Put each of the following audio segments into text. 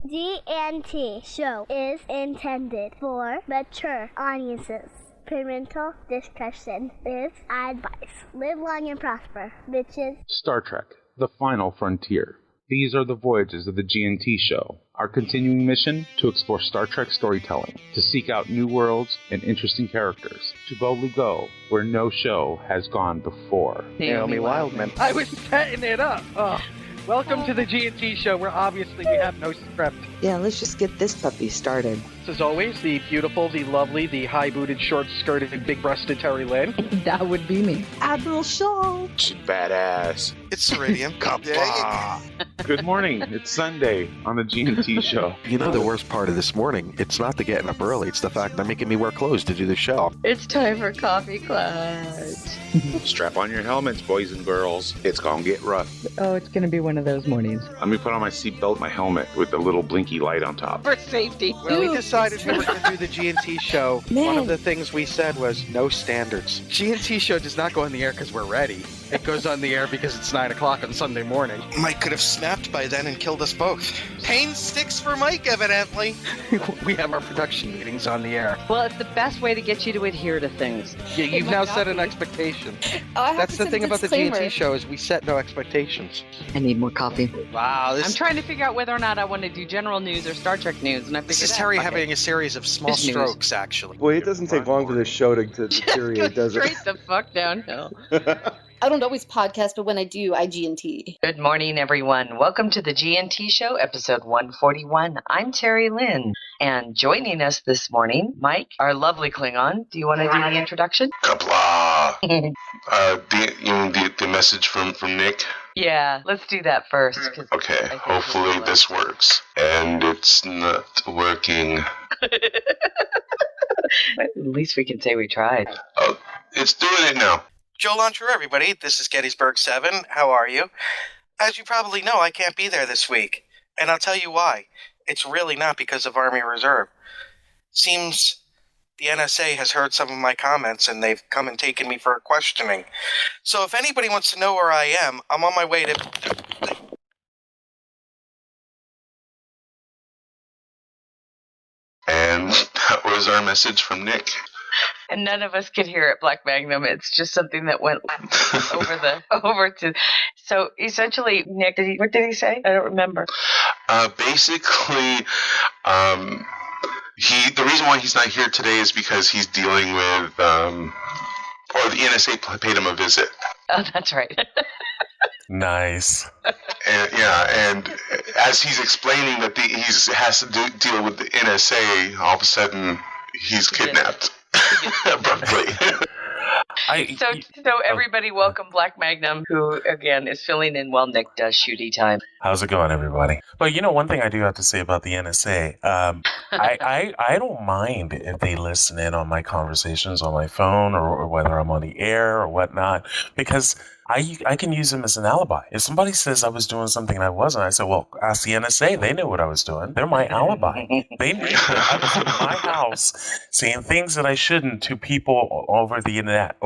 GNT show is intended for mature audiences. Parental discretion is advised. Live long and prosper, bitches. Star Trek, The Final Frontier. These are the voyages of the GNT show, our continuing mission to explore Star Trek storytelling, to seek out new worlds and interesting characters, to boldly go where no show has gone before. Naomi Wildman. I was setting it up. Oh. Welcome to the GNT show, where obviously we have no script. Yeah, let's just get this puppy started. As always, the beautiful, the lovely, the high-booted, short-skirted, big-breasted Terry Lynn. That would be me. Admiral Shaw. She's badass. It's Ceridian. Good morning. It's Sunday on the GNT show. You know the worst part of this morning? It's not the getting up early. It's the fact they're making me wear clothes to do the show. It's time for coffee clutch. Strap on your helmets, boys and girls. It's gonna get rough. Oh, it's going to be one of those mornings. Let me put on my seatbelt, my helmet with the little blinky light on top. For safety. When we decided we were going to do the GNT show, Man. one of the things we said was no standards. GNT show does not go on the air because we're ready. It goes on the air because it's 9 o'clock on Sunday morning. Mike could have snapped by then and killed us both. Pain sticks for Mike, evidently. We have our production meetings on the air. Well, it's the best way to get you to adhere to things. Yeah, you've now set an expectation. That's the thing about the GNT show is we set no expectations. I need more coffee. Wow, I'm trying to figure out whether or not I want to do general news or Star Trek news, and I figured this is out. Terry Fuck it. having a series of small Just news. strokes, actually. Boy, it doesn't take long for this show to deteriorate, does it? Straight the fuck downhill. I don't always podcast, but when I do, I GNT. Good morning, everyone. Welcome to the GNT Show, episode 141. I'm Terry Lynn, and joining us this morning, Mike, our lovely Klingon. Do you want to do the introduction? Kapla! The message from Nick? Yeah, let's do that first. Okay, hopefully this works. And it's not working. At least we can say we tried. Oh, it's doing it now. Joe Launcher, everybody. This is Gettysburg 7. How are you? As you probably know, I can't be there this week. And I'll tell you why. It's really not because of Army Reserve. Seems the NSA has heard some of my comments and they've come and taken me for a questioning. So if anybody wants to know where I am, I'm on my way to... And that was our message from Nick. And none of us could hear it, Black Magnum. It's just something that went over to. So essentially, Nick, what did he say? I don't remember. Basically, the reason why he's not here today is because he's dealing with, or the NSA paid him a visit. Oh, that's right. Nice. And as he's explaining that he has to deal with the NSA, all of a sudden he's kidnapped. Abruptly. So everybody welcome Black Magnum, who again is filling in while Nick does shooty time. How's it going, everybody? Well, you know, one thing I do have to say about the NSA, I don't mind if they listen in on my conversations on my phone or whether I'm on the air or whatnot, because I can use them as an alibi. If somebody says I was doing something and I wasn't, I say, well, ask the NSA. They knew what I was doing. They're my alibi. They knew that I was in my house saying things that I shouldn't to people over the net,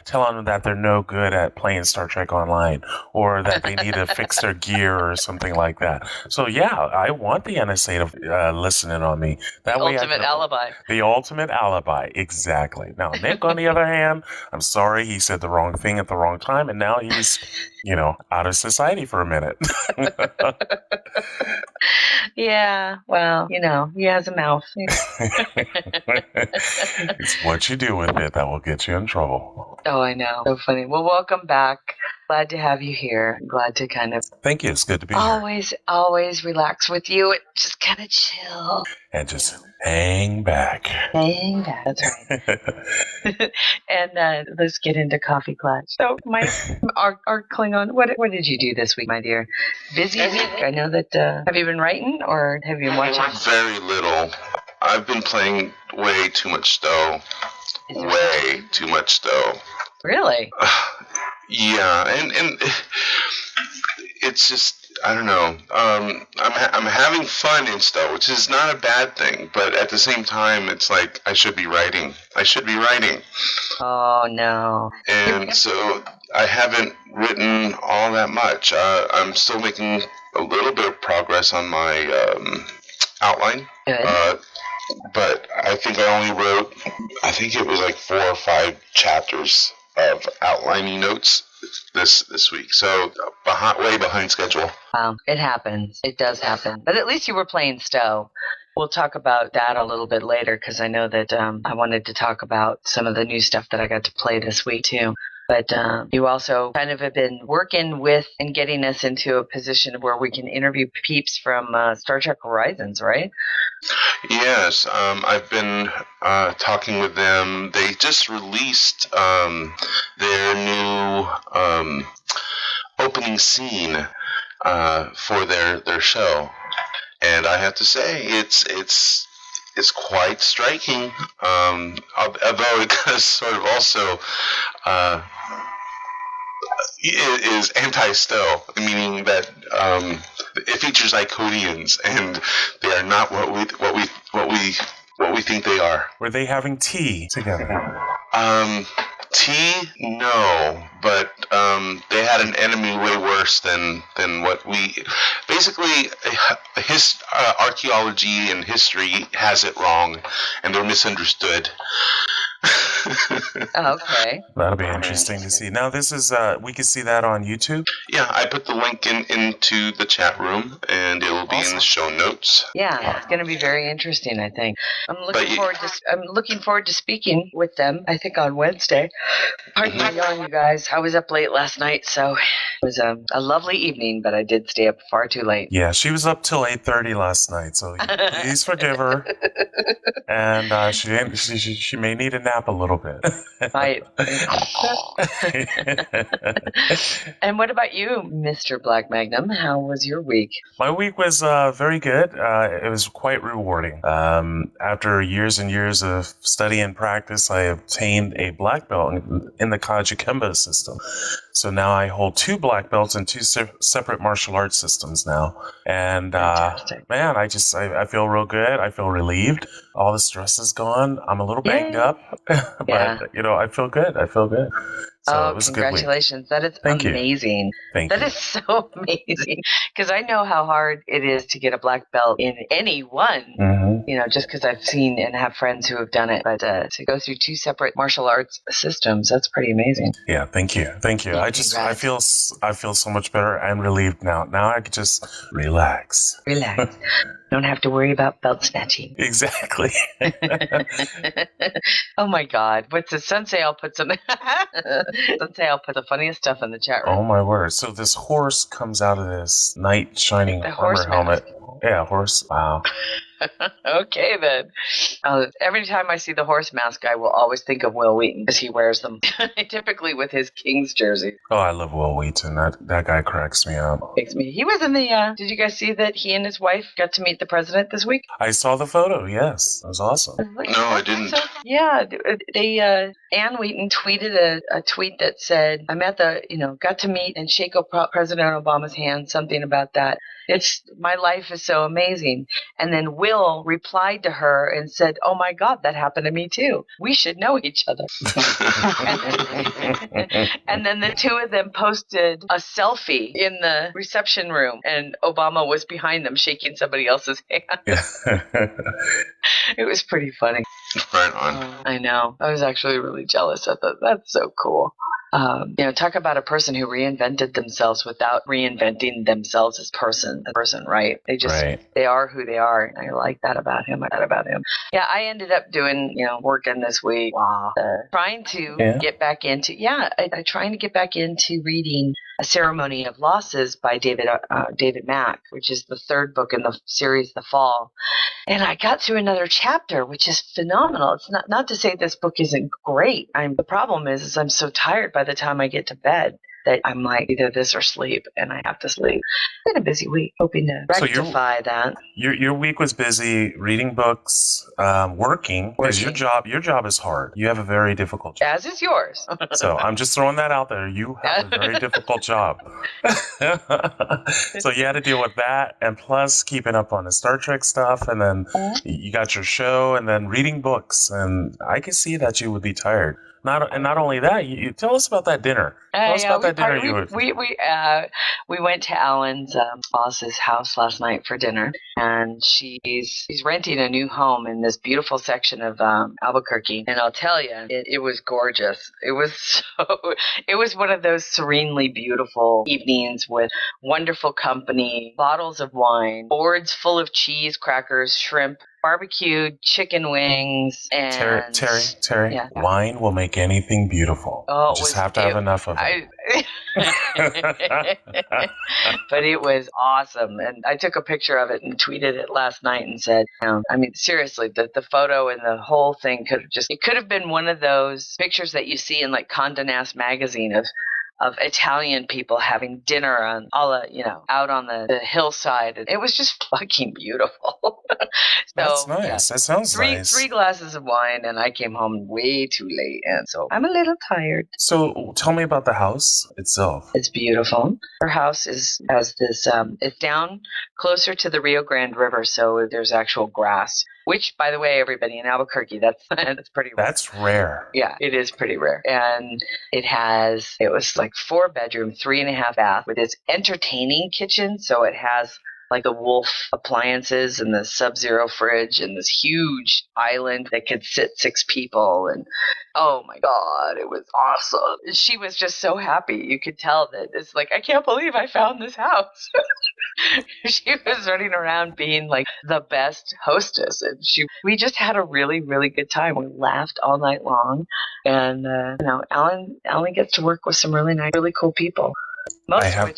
telling them that they're no good at playing Star Trek Online or that they need to fix their gear or something like that. So, yeah, I want the NSA to listen in on me. That way ultimate alibi. The ultimate alibi, exactly. Now, Nick, on the other hand, I'm sorry, he said the wrong thing at the wrong time. And now he's, out of society for a minute. Yeah, well, he has a mouth. It's what you do with it that will get you in trouble. Oh, I know. So funny. Well, welcome back. Glad to have you here. Glad to kind of... Thank you. It's good to be here. Always relax with you and just kind of chill. And just hang back. Hang back. That's right. And let's get into Coffee Clutch. So, Mike, our Klingon, what did you do this week, my dear? Busy week? I know that... have you been writing or have you been watching? Very little. I've been playing way too much Stowe. Way too much Stowe. Really? Yeah, and it's just I don't know. I'm having fun in Stowe, which is not a bad thing. But at the same time, it's like I should be writing. Oh no. And so I haven't written all that much. I'm still making a little bit of progress on my outline. Good. But I think I only wrote, I think it was like 4 or 5 chapters of outlining notes this week. So way behind schedule. It happens. It does happen. But at least you were playing Stowe. We'll talk about that a little bit later because I know that I wanted to talk about some of the new stuff that I got to play this week too. But you also kind of have been working with and getting us into a position where we can interview peeps from Star Trek Horizons, right? Yes, I've been talking with them. They just released their new opening scene for their show, and I have to say it's quite striking. Although it does sort of also is anti-Stowe, meaning that it features Iconians, and they are not what we think they are. Were they having tea together? Tea, no, but they had an enemy way worse than what we. Basically, archaeology and history has it wrong, and they're misunderstood. Okay. That'll be interesting to see. Now, this is, we can see that on YouTube? Yeah, I put the link into the chat room, and it will be in the show notes. Yeah, it's going to be very interesting, I think. I'm looking forward to speaking with them, I think, on Wednesday. Pardon my yawn, you guys. I was up late last night, so it was a lovely evening, but I did stay up far too late. Yeah, she was up till 8:30 last night, so please forgive her. And she may need a nap a little bit. Right. And what about you, Mr. Black Magnum? How was your week? My week was very good. It was quite rewarding. After years and years of study and practice, I obtained a black belt in the Kajikemba system. So now I hold 2 black belts in 2 separate martial arts systems now. And man, I feel real good. I feel relieved. All the stress is gone. I'm a little banged up, but I feel good. So it was congratulations. A good week. That is amazing. That is so amazing. Because I know how hard it is to get a black belt in any one, just because I've seen and have friends who have done it. But to go through 2 separate martial arts systems, that's pretty amazing. Yeah, thank you. I feel so much better and relieved now. Now I can just relax. Don't have to worry about belt snatching. Exactly. Oh my God. What's it? Sensei, I'll put the funniest stuff in the chat room. Oh my word. So this horse comes out of this knight shining armor helmet. Yeah, horse. Wow. Okay, then. Every time I see the horse mask, I will always think of Will Wheaton because he wears them, typically with his King's jersey. Oh, I love Will Wheaton. That guy cracks me up. He was in the. Did you guys see that he and his wife got to meet the president this week? I saw the photo. Yes, it was awesome. No, I didn't. Yeah, they. Ann Wheaton tweeted a tweet that said, "I'm at got to meet and shake President Obama's hand." Something about that. My life is so amazing. And then Will replied to her and said, "Oh my God, that happened to me too. We should know each other." And then the 2 of them posted a selfie in the reception room, and Obama was behind them shaking somebody else's hand. It was pretty funny. Right on. I know. I was actually really jealous. I thought that's so cool. Talk about a person who reinvented themselves without reinventing themselves as a person, right? They are who they are. And I like that about him. Yeah, I ended up doing, working this week, trying to get back into, trying to get back into reading A Ceremony of Losses by David Mack, which is the 3rd book in the series, The Fall. And I got through another chapter, which is phenomenal. It's not to say this book isn't great. The problem is I'm so tired by the time I get to bed. that I'm like, either this or sleep, and I have to sleep. It's been a busy week, hoping to rectify that. Your week was busy reading books, working, because your job is hard. You have a very difficult job. As is yours. So I'm just throwing that out there. You have a very difficult job. So you had to deal with that, and plus keeping up on the Star Trek stuff, and then you got your show, and then reading books, and I can see that you would be tired. Not only that, you tell us about that dinner. Tell us about that dinner you were. We went to Alan's boss's house last night for dinner, and she's renting a new home in this beautiful section of Albuquerque. And I'll tell you, it was gorgeous. It was one of those serenely beautiful evenings with wonderful company, bottles of wine, boards full of cheese, crackers, shrimp, barbecued chicken wings, and Terry, yeah. Wine will make anything beautiful. Oh, you just have to have enough of it. But it was awesome, and I took a picture of it and tweeted it last night and said, I mean, seriously, the photo and the whole thing could have been one of those pictures that you see in like Condé Nast magazine of Italian people having dinner on out on the hillside. And it was just fucking beautiful. That's nice. Yeah. That sounds nice. 3 glasses of wine, and I came home way too late, and so I'm a little tired. So tell me about the house itself. It's beautiful. Her house has this. It's down closer to the Rio Grande River, so there's actual grass. Which, by the way, everybody in Albuquerque, that's pretty rare. That's rare. Yeah, it is pretty rare. And it was like 4-bedroom, 3.5 bath with its entertaining kitchen. So it has like the Wolf appliances and the Sub-Zero fridge and this huge island that could sit 6 people. And oh my God, it was awesome. She was just so happy. You could tell that it's like, I can't believe I found this house. She was running around being like the best hostess, and we just had a really, really good time. We laughed all night long, and Alan gets to work with some really nice, really cool people. I have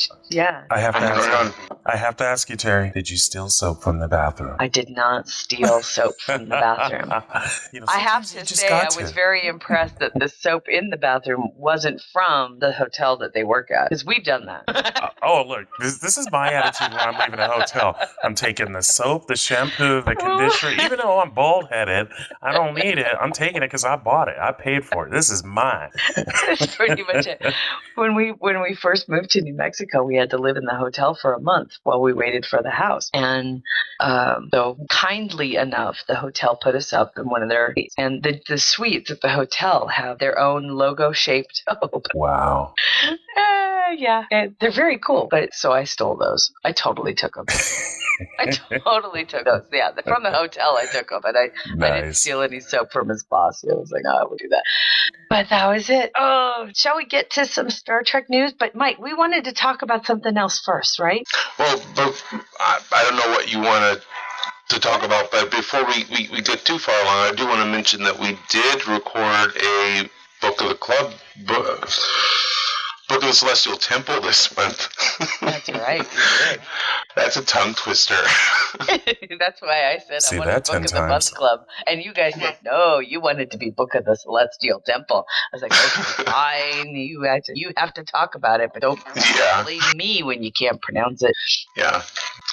to ask you, Terry, did you steal soap from the bathroom? I did not steal soap from the bathroom. I have to say, I was very impressed that the soap in the bathroom wasn't from the hotel that they work at, because we've done that. Look, this is my attitude when I'm leaving a hotel. I'm taking the soap, the shampoo, the conditioner. Even though I'm bald-headed, I don't need it. I'm taking it because I bought it. I paid for it. This is mine. That's pretty much it. When we first moved to New Mexico, we had to live in the hotel for a month while we waited for the house. And so kindly enough, the hotel put us up in one of their suites. And the suites at the hotel have their own logo-shaped soap. Wow. Yeah, they're very cool. But so I stole those. I totally took them. I totally took those. Yeah, from the hotel I took them, but I didn't steal any soap from his boss. I was like, I would do that. But that was it. Oh, shall we get to some Star Trek news? But Mike, we wanted to talk about something else first, right? Well, I don't know what you want to talk about, but before we get too far along, I do want to mention that we did record a Book of the Club book of the Celestial Temple this month. That's right, you did. That's a tongue twister. That's why I said I wanted Book of the Month Club. And you guys said, no, you wanted to be Book of the Celestial Temple. I was like, okay, fine. You have to talk about it, but don't blame me when you can't pronounce it. Yeah.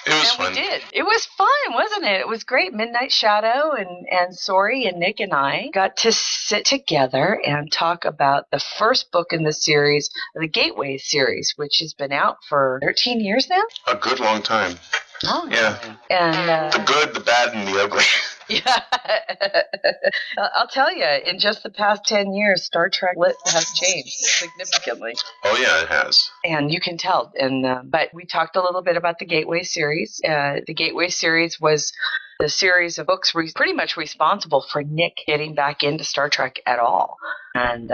It was fun. We did. It was fun, wasn't it? It was great. Midnight Shadow and Sori and Nick and I got to sit together and talk about the first book in the series, the Gateway series, which has been out for 13 years now. A good long time. Oh, yeah. And the good, the bad, and the ugly. Yeah. I'll tell you, in just the past 10 years, Star Trek lit has changed significantly. Oh, yeah, it has. And you can tell. But we talked a little bit about the Gateway series. The Gateway series was the series of books pretty much responsible for Nick getting back into Star Trek at all. And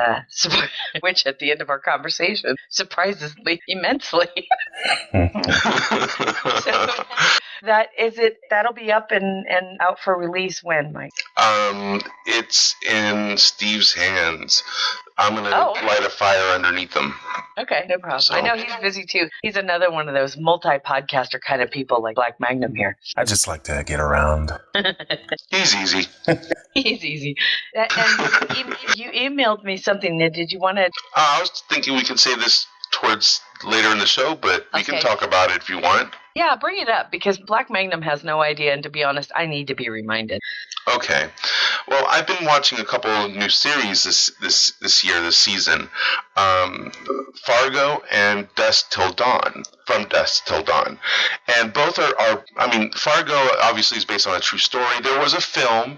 which at the end of our conversation surprises me immensely. So that'll be up and out for release when, Mike? It's in Steve's hands. I'm going to light a fire underneath him. Okay, no problem. So. I know he's busy too. He's another one of those multi-podcaster kind of people like Black Magnum here. I just like to get around. He's easy. He's easy. And you emailed me something. Did you want to? I was thinking we could say this towards later in the show, but we can talk about it if you want. Yeah, bring it up, because Black Magnum has no idea, and to be honest, I need to be reminded. Okay. Well, I've been watching a couple of new series this year, this season. Fargo and Dusk Till Dawn, From Dusk Till Dawn. And both are I mean, Fargo obviously is based on a true story. There was a film,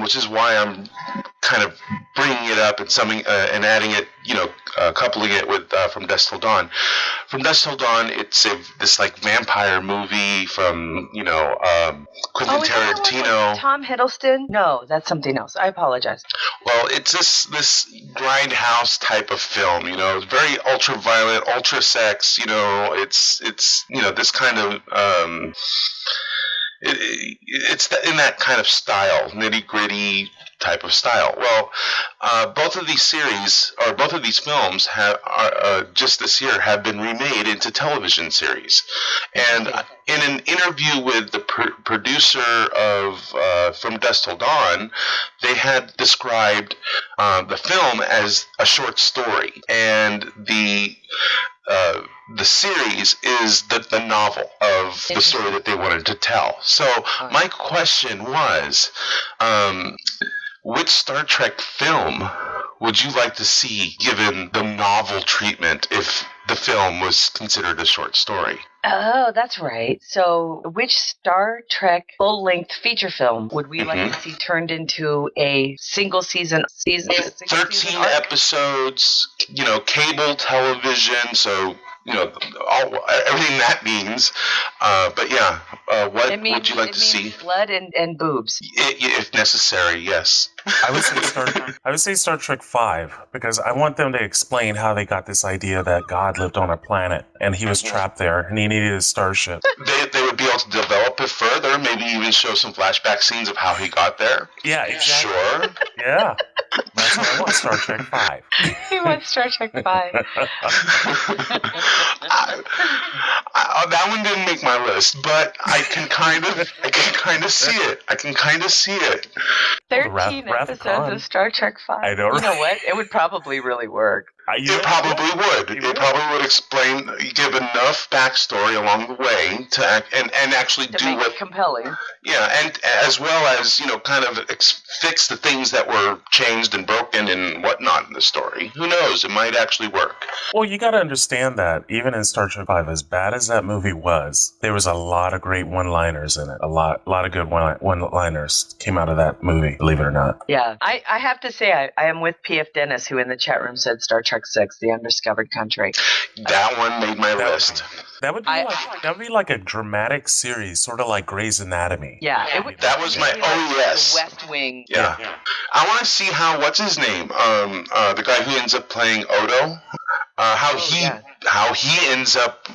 which is why I'm kind of bringing it up and and adding it, coupling it with From Dusk Till Dawn. From Dusk Till Dawn, it's this like vampire movie from, Quentin Tarantino. Tom Hiddleston? No, that's something else. I apologize. Well, it's this grindhouse type of film, it's very ultra violent, ultra sex, it's this kind of it's in that kind of style, nitty gritty type of style. Well, both of these series, or both of these films, just this year have been remade into television series. And in an interview with the producer of From Dusk Till Dawn, they had described the film as a short story, and the series is the novel of the story that they wanted to tell. So my question was, which Star Trek film would you like to see given the novel treatment if the film was considered a short story? Oh, that's right. So which Star Trek full-length feature film would we like to see turned into a single season? 13 episodes, cable television, so everything that means. But yeah, what would you like to see? Blood and boobs. If necessary, yes. I would say Star Trek 5, because I want them to explain how they got this idea that God lived on a planet and he was trapped there and he needed a starship. They would be able to develop it further, maybe even show some flashback scenes of how he got there. Yeah, exactly. Sure. Yeah. That's what I want, Star Trek 5. He wants Star Trek 5. That one didn't make my list, but I can kind of see it. 13 episodes of Star Trek 5. I know, right? You know what? It would probably really work. It probably would. It probably would explain, give enough backstory along the way to actually to do make what it compelling. Yeah, and as well as kind of fix the things that were changed and broken and whatnot in the story. Who knows? It might actually work. Well, you got to understand that even in Star Trek 5, as bad as that movie was, there was a lot of great one-liners in it. A lot of good one-liners came out of that movie. Believe it or not. Yeah, I have to say I am with P.F. Dennis, who in the chat room said Star Trek 6, The Undiscovered Country. That one made my list. That would be like a dramatic series, sort of like Grey's Anatomy. Yeah, that was my The West Wing. Yeah. I want to see how what's his name, the guy who ends up playing Odo, how he ends up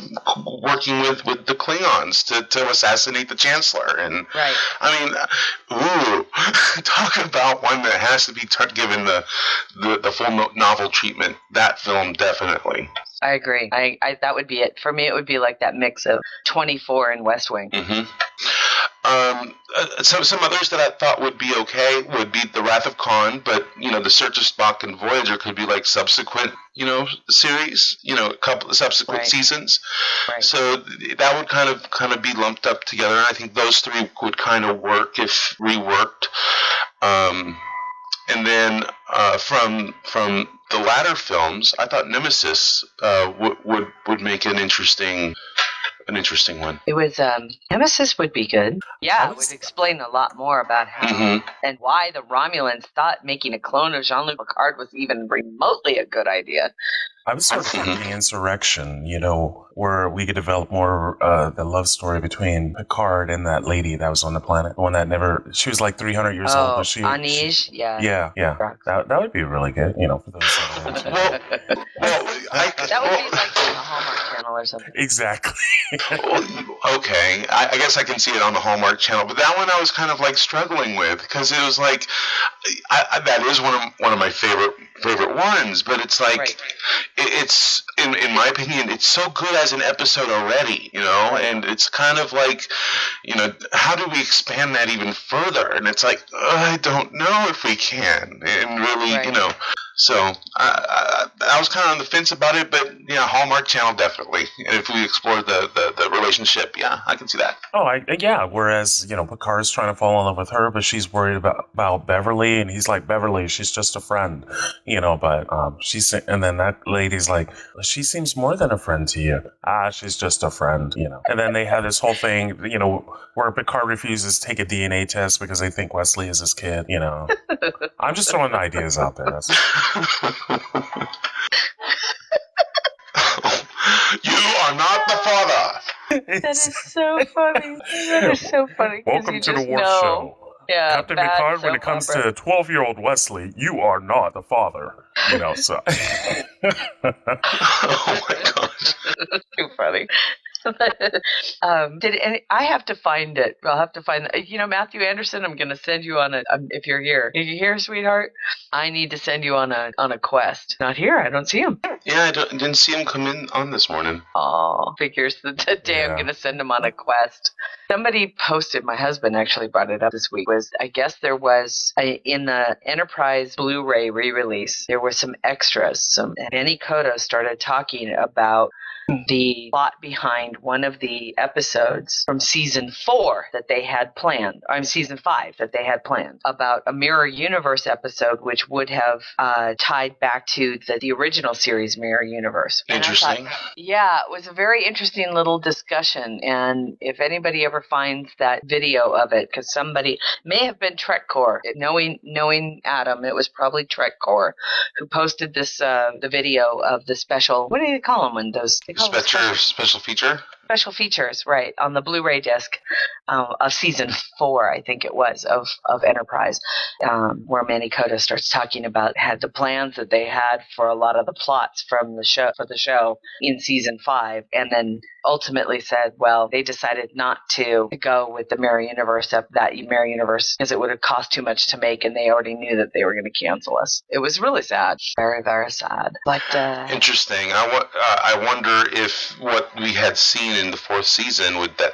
working with the Klingons to assassinate the Chancellor. And right. I mean, talk about one that has to be given the full novel treatment. That film definitely. I agree. I that would be it for me. It would be like that mix of 24 and West Wing. Mm-hmm. Some others that I thought would be okay would be The Wrath of Khan, but the Search of Spock and Voyager could be like subsequent series, a couple of subsequent seasons. Right. So that would kind of be lumped up together. I think those three would kind of work if reworked. And then from the latter films, I thought Nemesis would make an interesting one. It was Nemesis would be good. Yeah, it would explain a lot more about how and why the Romulans thought making a clone of Jean-Luc Picard was even remotely a good idea. I was sort of thinking the Insurrection, where we could develop more the love story between Picard and that lady that was on the planet. The one that she was like 300 years old. But Anij, yeah. Yeah. That would be really good, for those. That would be like on the Hallmark Channel or something. Exactly. Okay. I guess I can see it on the Hallmark Channel, but that one I was kind of like struggling with because it was like, that is one of my favorite ones, but it's like, it's in my opinion, it's so good as an episode already, and it's kind of like, how do we expand that even further? And it's like, I don't know if we can, and really, So I was kind of on the fence about it, but yeah, Hallmark Channel definitely. And if we explore the relationship, yeah, I can see that. Oh, yeah. Whereas, Picard's trying to fall in love with her, but she's worried about Beverly, and he's like, Beverly, she's just a friend, but and then that lady's like, she seems more than a friend to you. She's just a friend, And then they have this whole thing, where Picard refuses to take a DNA test because they think Wesley is his kid, I'm just throwing ideas out there. You are not the father. That is so funny. That is so funny. Welcome to the War Show. Yeah, Captain Picard, when it comes to 12-year-old Wesley, you are not the father. So. Oh my gosh. Too funny. I have to find it. I'll have to find Matthew Anderson. I'm going to send you on if you're here. If you're here, sweetheart, I need to send you on a quest. Not here. I don't see him. Yeah, I didn't see him come in on this morning. Oh, figures the day I'm going to send him on a quest. Somebody posted, my husband actually brought it up this week, I guess there was, in the Enterprise Blu-ray re-release, there were some extras. Benny Cotto started talking about the plot behind one of the episodes from season 4 that they had planned. Season 5 that they had planned, about a Mirror Universe episode which would have tied back to the original series Mirror Universe. Interesting. Yeah, it was a very interesting little discussion, and if anybody ever finds that video of it, because somebody may have been TrekCore, knowing Adam, it was probably TrekCore who posted this the video of the special. What do they call them when those? Special feature? Special features, right, on the Blu-ray disc of season 4, I think it was, of Enterprise, where Manny Cotto starts talking about the plans that they had for a lot of the plots for the show in season 5, and then ultimately said, well, they decided not to go with the Mirror Universe because it would have cost too much to make, and they already knew that they were going to cancel us. It was really sad, very, very sad. But interesting. I wonder if what we had seen in the 4th season with the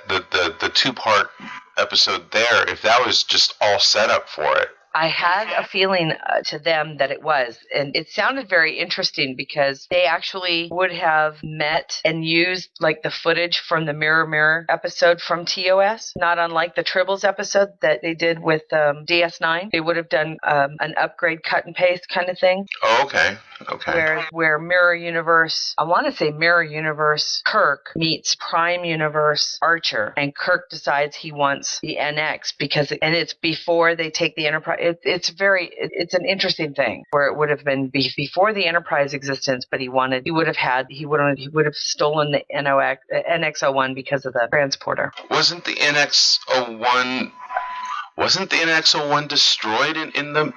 2-part episode there, if that was just all set up for it. I had a feeling to them that it was, and it sounded very interesting because they actually would have met and used like the footage from the Mirror episode from TOS, not unlike the Tribbles episode that they did with DS9. They would have done an upgrade cut and paste kind of thing. Oh, okay. Where Mirror Universe, I want to say Mirror Universe Kirk meets Prime Universe Archer, and Kirk decides he wants the NX and it's before they take the Enterprise. It's an interesting thing where it would have been before the Enterprise existence, but he would have stolen the NX-01 because of the transporter. Wasn't the NX-01 destroyed in the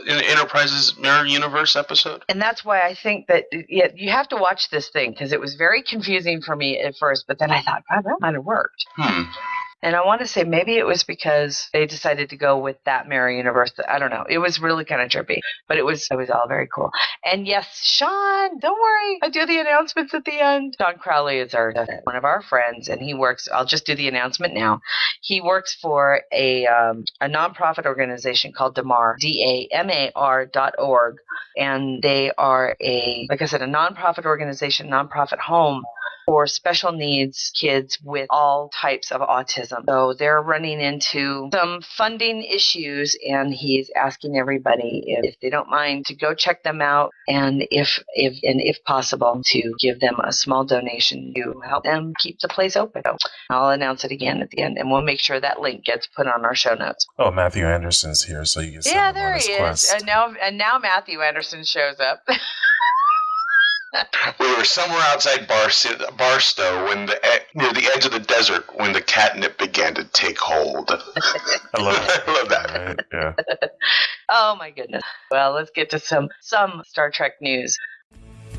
Enterprise's Mirror Universe episode? And that's why I think that you have to watch this thing, because it was very confusing for me at first, but then I thought, God, that might have worked. And I want to say maybe it was because they decided to go with that Mirror Universe. I don't know. It was really kind of trippy, but it was all very cool. And yes, Sean, don't worry. I do the announcements at the end. Sean Crowley is one of our friends, and he works. I'll just do the announcement now. He works for a nonprofit organization called DAMAR, DAMAR.org, and they are a nonprofit organization, nonprofit home for special needs kids with all types of autism. So they're running into some funding issues, and he's asking everybody if they don't mind to go check them out, and if possible to give them a small donation to help them keep the place open. So I'll announce it again at the end, and we'll make sure that link gets put on our show notes. Oh, Matthew Anderson's here, so you can send him on his quest. And now Matthew Anderson shows up. We were somewhere outside Barstow near the edge of the desert when the catnip began to take hold. I love that. Right? Yeah. Oh my goodness. Well, let's get to some Star Trek news.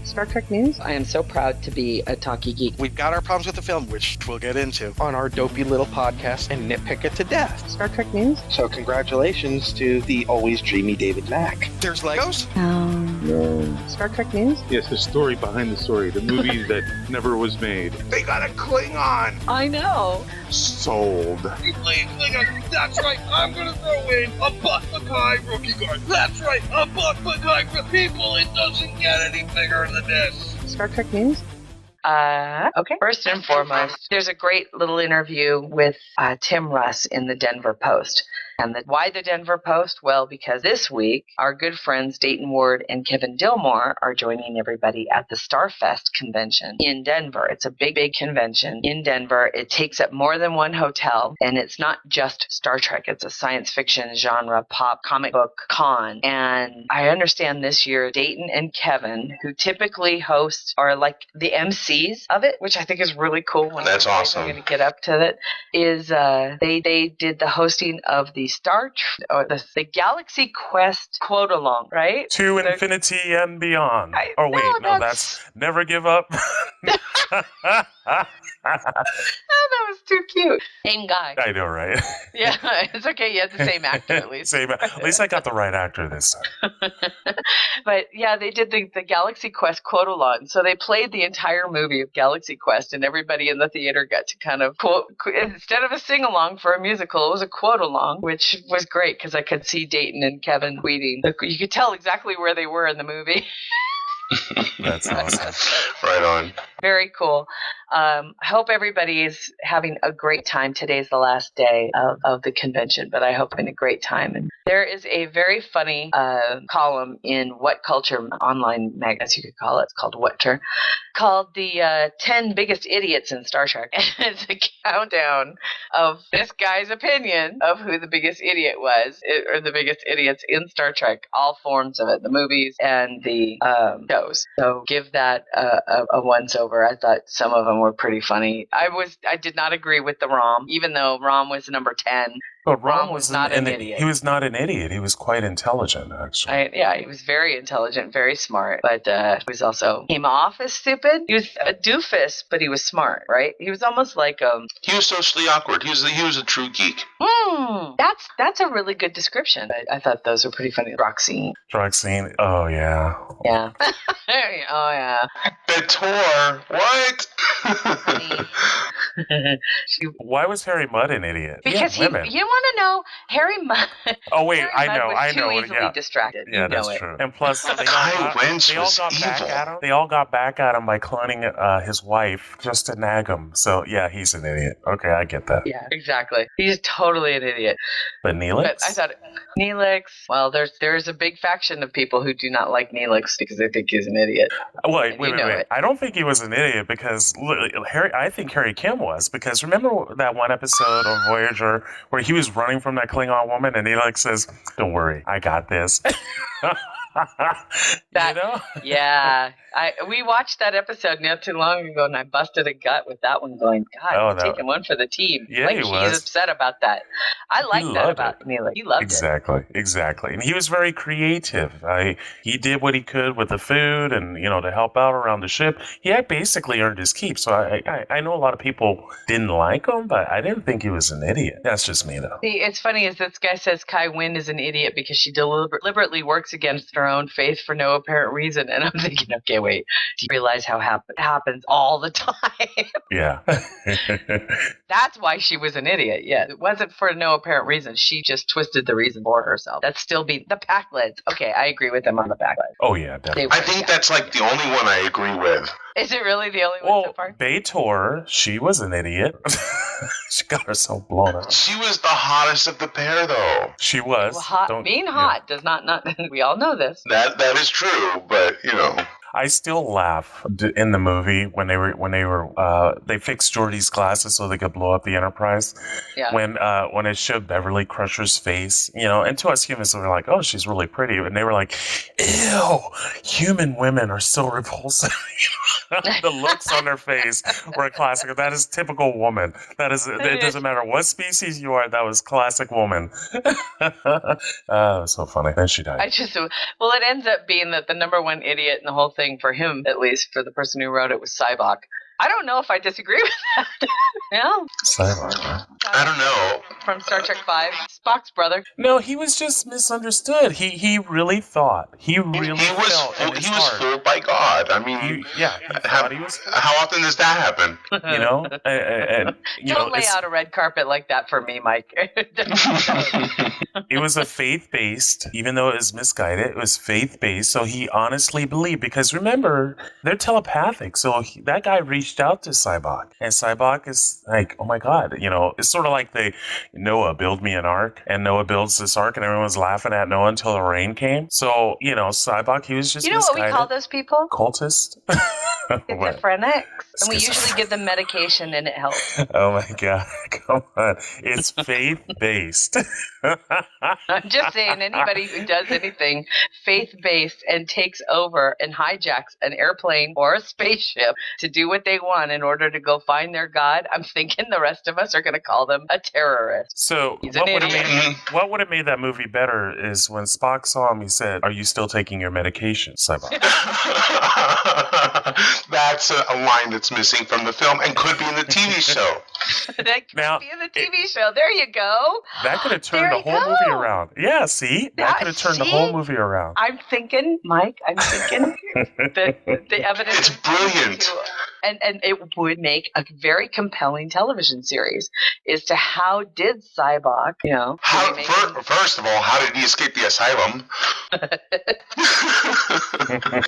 Star Trek news? I am so proud to be a talkie geek. We've got our problems with the film, which we'll get into on our dopey little podcast and nitpick it to death. Star Trek news? So congratulations to the always dreamy David Mack. There's Legos? No. Star Trek news? Yes, the story behind the story. The movie that never was made. They got a Klingon! I know. Sold. Klingon, that's right, I'm gonna throw in a Buck Mackay rookie guard. That's right, a Buck Mackay. People, it doesn't get any bigger than this. Star Trek news? Okay. First and foremost, there's a great little interview with Tim Russ in the Denver Post. And why the Denver Post? Well, because this week, our good friends Dayton Ward and Kevin Dillmore are joining everybody at the Starfest convention in Denver. It's a big, big convention in Denver. It takes up more than one hotel, and it's not just Star Trek. It's a science fiction genre, pop, comic book con. And I understand this year, Dayton and Kevin, who typically host, are like the MCs of it, which I think is really cool. That's awesome. I'm going to get up to it. Is they did the hosting of the the Galaxy Quest quote along, right? To infinity and beyond. That's Never Give Up. That was too cute. Same guy. I know, right? Yeah, it's okay. You had the same actor at least. At least I got the right actor this time. But yeah, they did the Galaxy Quest quote along. So they played the entire movie of Galaxy Quest, and everybody in the theater got to kind of quote, instead of a sing along for a musical, it was a quote along, which was great because I could see Dayton and Kevin tweeting. You could tell exactly where they were in the movie. That's awesome. Right on. Very cool. I hope everybody is having a great time. Today's the last day of the convention, but I hope having a great time. And there is a very funny column in What Culture online mag, as you could call it. It's called Whatter, called the 10 biggest idiots in Star Trek. And it's a countdown of this guy's opinion of who the biggest idiot was, or the biggest idiots in Star Trek, all forms of it, the movies and the shows. So give that a once over. I thought some of them were pretty funny. I did not agree with the Rom, even though Rom was number 10. But Rom was not an idiot. He was not an idiot. He was quite intelligent, actually. He was very intelligent, very smart, but he was also came off as stupid. He was a doofus, but he was smart, right? He was almost like He was socially awkward. He was a true geek. That's a really good description. I thought those were pretty funny. Roxine. Oh yeah. Yeah. Oh yeah. Betor. What? Why was Harry Mudd an idiot? Because you want to know Harry Mudd. Oh wait, Harry I Mudd know. was too easily distracted. Yeah, that's true. And plus, they all got back at him by cloning his wife just to nag him. So yeah, he's an idiot. Okay, I get that. Yeah, exactly. He's totally an idiot. But Neelix? But I thought Neelix. Well, there's a big faction of people who do not like Neelix because they think he's an idiot. Wait. I don't think he was an idiot because I think Harry Kim was, because remember that one episode of Voyager where he was running from that Klingon woman and he says, "Don't worry, I got this." Yeah. We watched that episode not too long ago, and I busted a gut with that one going, God, he's taking one for the team. Yeah, he was. He's upset about that. I like that about Neelix. He loved it. Exactly. And he was very creative. He did what he could with the food and, to help out around the ship. He had basically earned his keep. So I know a lot of people didn't like him, but I didn't think he was an idiot. That's just me, though. See, it's funny is this guy says Kai Wynn is an idiot because she deliberately works against her own faith for no apparent reason. And I'm thinking, okay, wait, do you realize how it happens all the time? Yeah. That's why she was an idiot. Yeah, it wasn't for no apparent reason. She just twisted the reason for herself. That's still the Packlets. Okay, I agree with them on the Packlets. Oh, yeah, definitely. I think that's like the only one I agree with. Is it really the only one so far? Betor, she was an idiot. She got herself blown up. She was the hottest of the pair, though. She was. Well, being hot does not. We all know this. That is true, but I still laugh in the movie when they fixed Geordi's glasses so they could blow up the Enterprise. Yeah. When it showed Beverly Crusher's face, and to us humans, we were like, oh, she's really pretty, and they were like, ew, human women are so repulsive. The looks on their face were a classic. That is typical woman. That is. It doesn't matter what species you are. That was classic woman. It was so funny. Then she died. It ends up being that the number one idiot in the whole thing, for him at least, for the person who wrote it, was Sybok. I don't know if I disagree with that. No. Cybok. I don't know. From Star Trek V, Spock's brother. No, he was just misunderstood. He really thought. He really felt in his heart. Fooled by God. I mean, how often does that happen? You know, and don't lay out a red carpet like that for me, Mike. It was a faith-based, even though it was misguided. It was faith-based, so he honestly believed. Because remember, they're telepathic, so that guy reached out to Cybok, and Cybok is like, "Oh my God!" You know, it's sort of like Noah build me an ark, and Noah builds this ark, and everyone's laughing at Noah until the rain came. So you know, Cybok, he was just misguided. What we call those people? Cultist. Schizophrenics. And we usually give them medication and it helps. Oh my God, come on. It's faith-based. I'm just saying, anybody who does anything faith-based and takes over and hijacks an airplane or a spaceship to do what they want in order to go find their God, I'm thinking the rest of us are going to call them a terrorist. So what would have made that movie better is when Spock saw him, he said, "Are you still taking your medication, Cybok?" That's a line that's missing from the film and could be in the TV show. That could be in the TV show. There you go. That could have turned the whole movie around. Yeah, see? That could have turned the whole movie around. I'm thinking, Mike, that the evidence is brilliant. And it would make a very compelling television series as to how did Cybok, you know... First of all, how did he escape the asylum?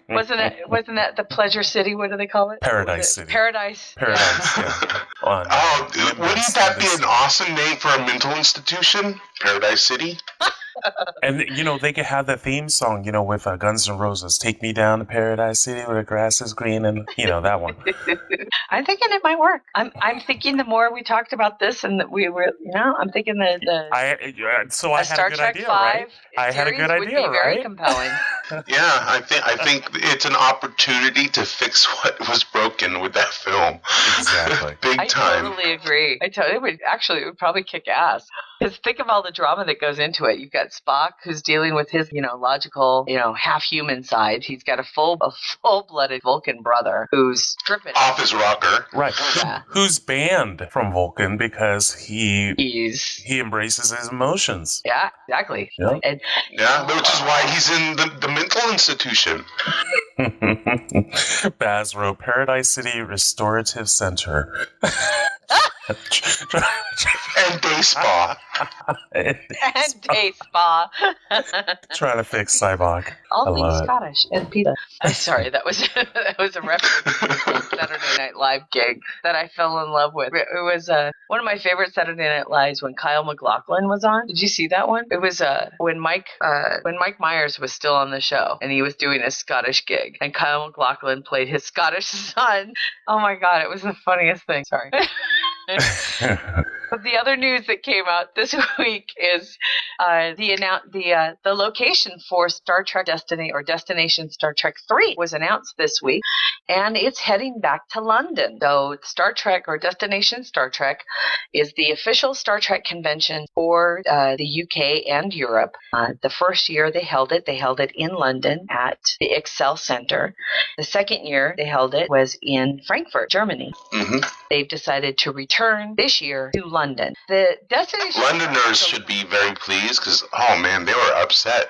Wasn't that the Pleasure City? What do they call it? Paradise City. Paradise. Yeah. Wouldn't that be an awesome name for a mental institution? Paradise City? And, you know, they could have that theme song, you know, with Guns N' Roses. Take me down to Paradise City where the grass is green, and, you know, that one. I'm thinking it might work. I'm thinking the more we talked about this and that we were, you know, I'm thinking I had a good idea, right? I had a good idea, right? Would be very compelling. Yeah, I think it's an opportunity to fix what was broken with that film. Exactly. Big time. I totally agree. It would probably kick ass. Because think of all the drama that goes into it. You've got Spock, who's dealing with his, you know, logical, you know, half-human side. He's got a full-blooded Vulcan brother who's stripping off his rocker. Right. Yeah. Who's banned from Vulcan because he embraces his emotions. Yeah, exactly. Yeah. Which is why he's in the mental institution. Baz wrote Paradise City Restorative Center. And day spa. And day spa. Trying to fix Cybok. All things Scottish and pizza. Sorry, that was a reference to a Saturday Night Live gig that I fell in love with. It was one of my favorite Saturday Night Lives when Kyle MacLachlan was on. Did you see that one? It was when Mike Myers was still on the show and he was doing a Scottish gig and Kyle MacLachlan played his Scottish son. Oh my God, it was the funniest thing. Sorry. But the other news that came out this week is the location for Star Trek Destination Star Trek 3 was announced this week, and it's heading back to London. So Star Trek or Destination Star Trek is the official Star Trek convention for the UK and Europe. The first year they held it in London at the Excel Center. The second year they held it was in Frankfurt, Germany. Mm-hmm. They've decided to return this year to London. The destination Londoners should be very pleased because, oh man, they were upset.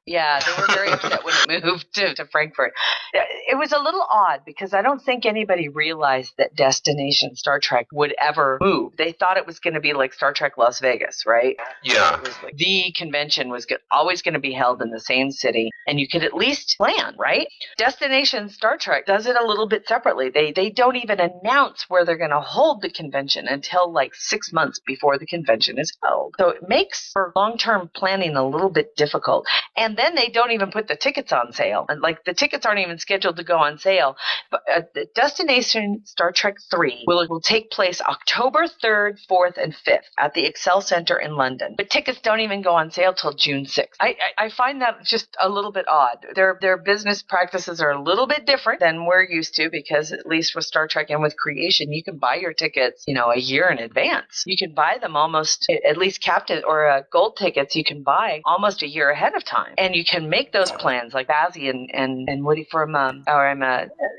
Yeah, they were very upset when it moved to Frankfurt. It was a little odd because I don't think anybody realized that Destination Star Trek would ever move. They thought it was going to be like Star Trek Las Vegas, right? Yeah. It was like the convention was always going to be held in the same city, and you could at least plan, right? Destination Star Trek does it a little bit separately. They don't even announce where they're going to hold the convention until like 6 months before the convention is held. So it makes for long-term planning a little bit difficult. And then they don't even put the tickets on sale. And like the tickets aren't even scheduled to go on sale. But the Destination Star Trek 3 will take place October 3rd, 4th, and 5th at the Excel Center in London. But tickets don't even go on sale till June 6th. I find that just a little bit odd. Their business practices are a little bit different than we're used to because at least with Star Trek and with Creation, you can buy your tickets, you know, a year in advance. You can buy them almost, at least captain or gold tickets, you can buy almost a year ahead of time. And you can make those plans like Bazzy and Woody from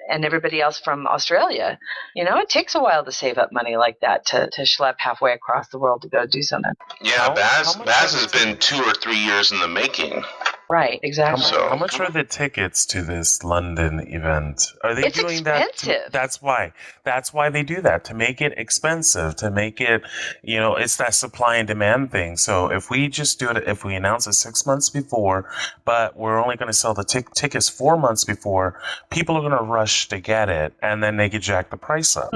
and everybody else from Australia. You know, it takes a while to save up money like that to schlep halfway across the world to go do something. Yeah, Baz has been 2 or 3 years in the making. Right, exactly. How much are the tickets to this London event? Are they doing expensive. that? That's why. That's why they do that, to make it expensive, to make it, you know, it's that supply and demand thing. So if we just do it, if we announce it 6 months before, but we're only going to sell the tickets 4 months before, people are going to rush to get it, and then they could jack the price up.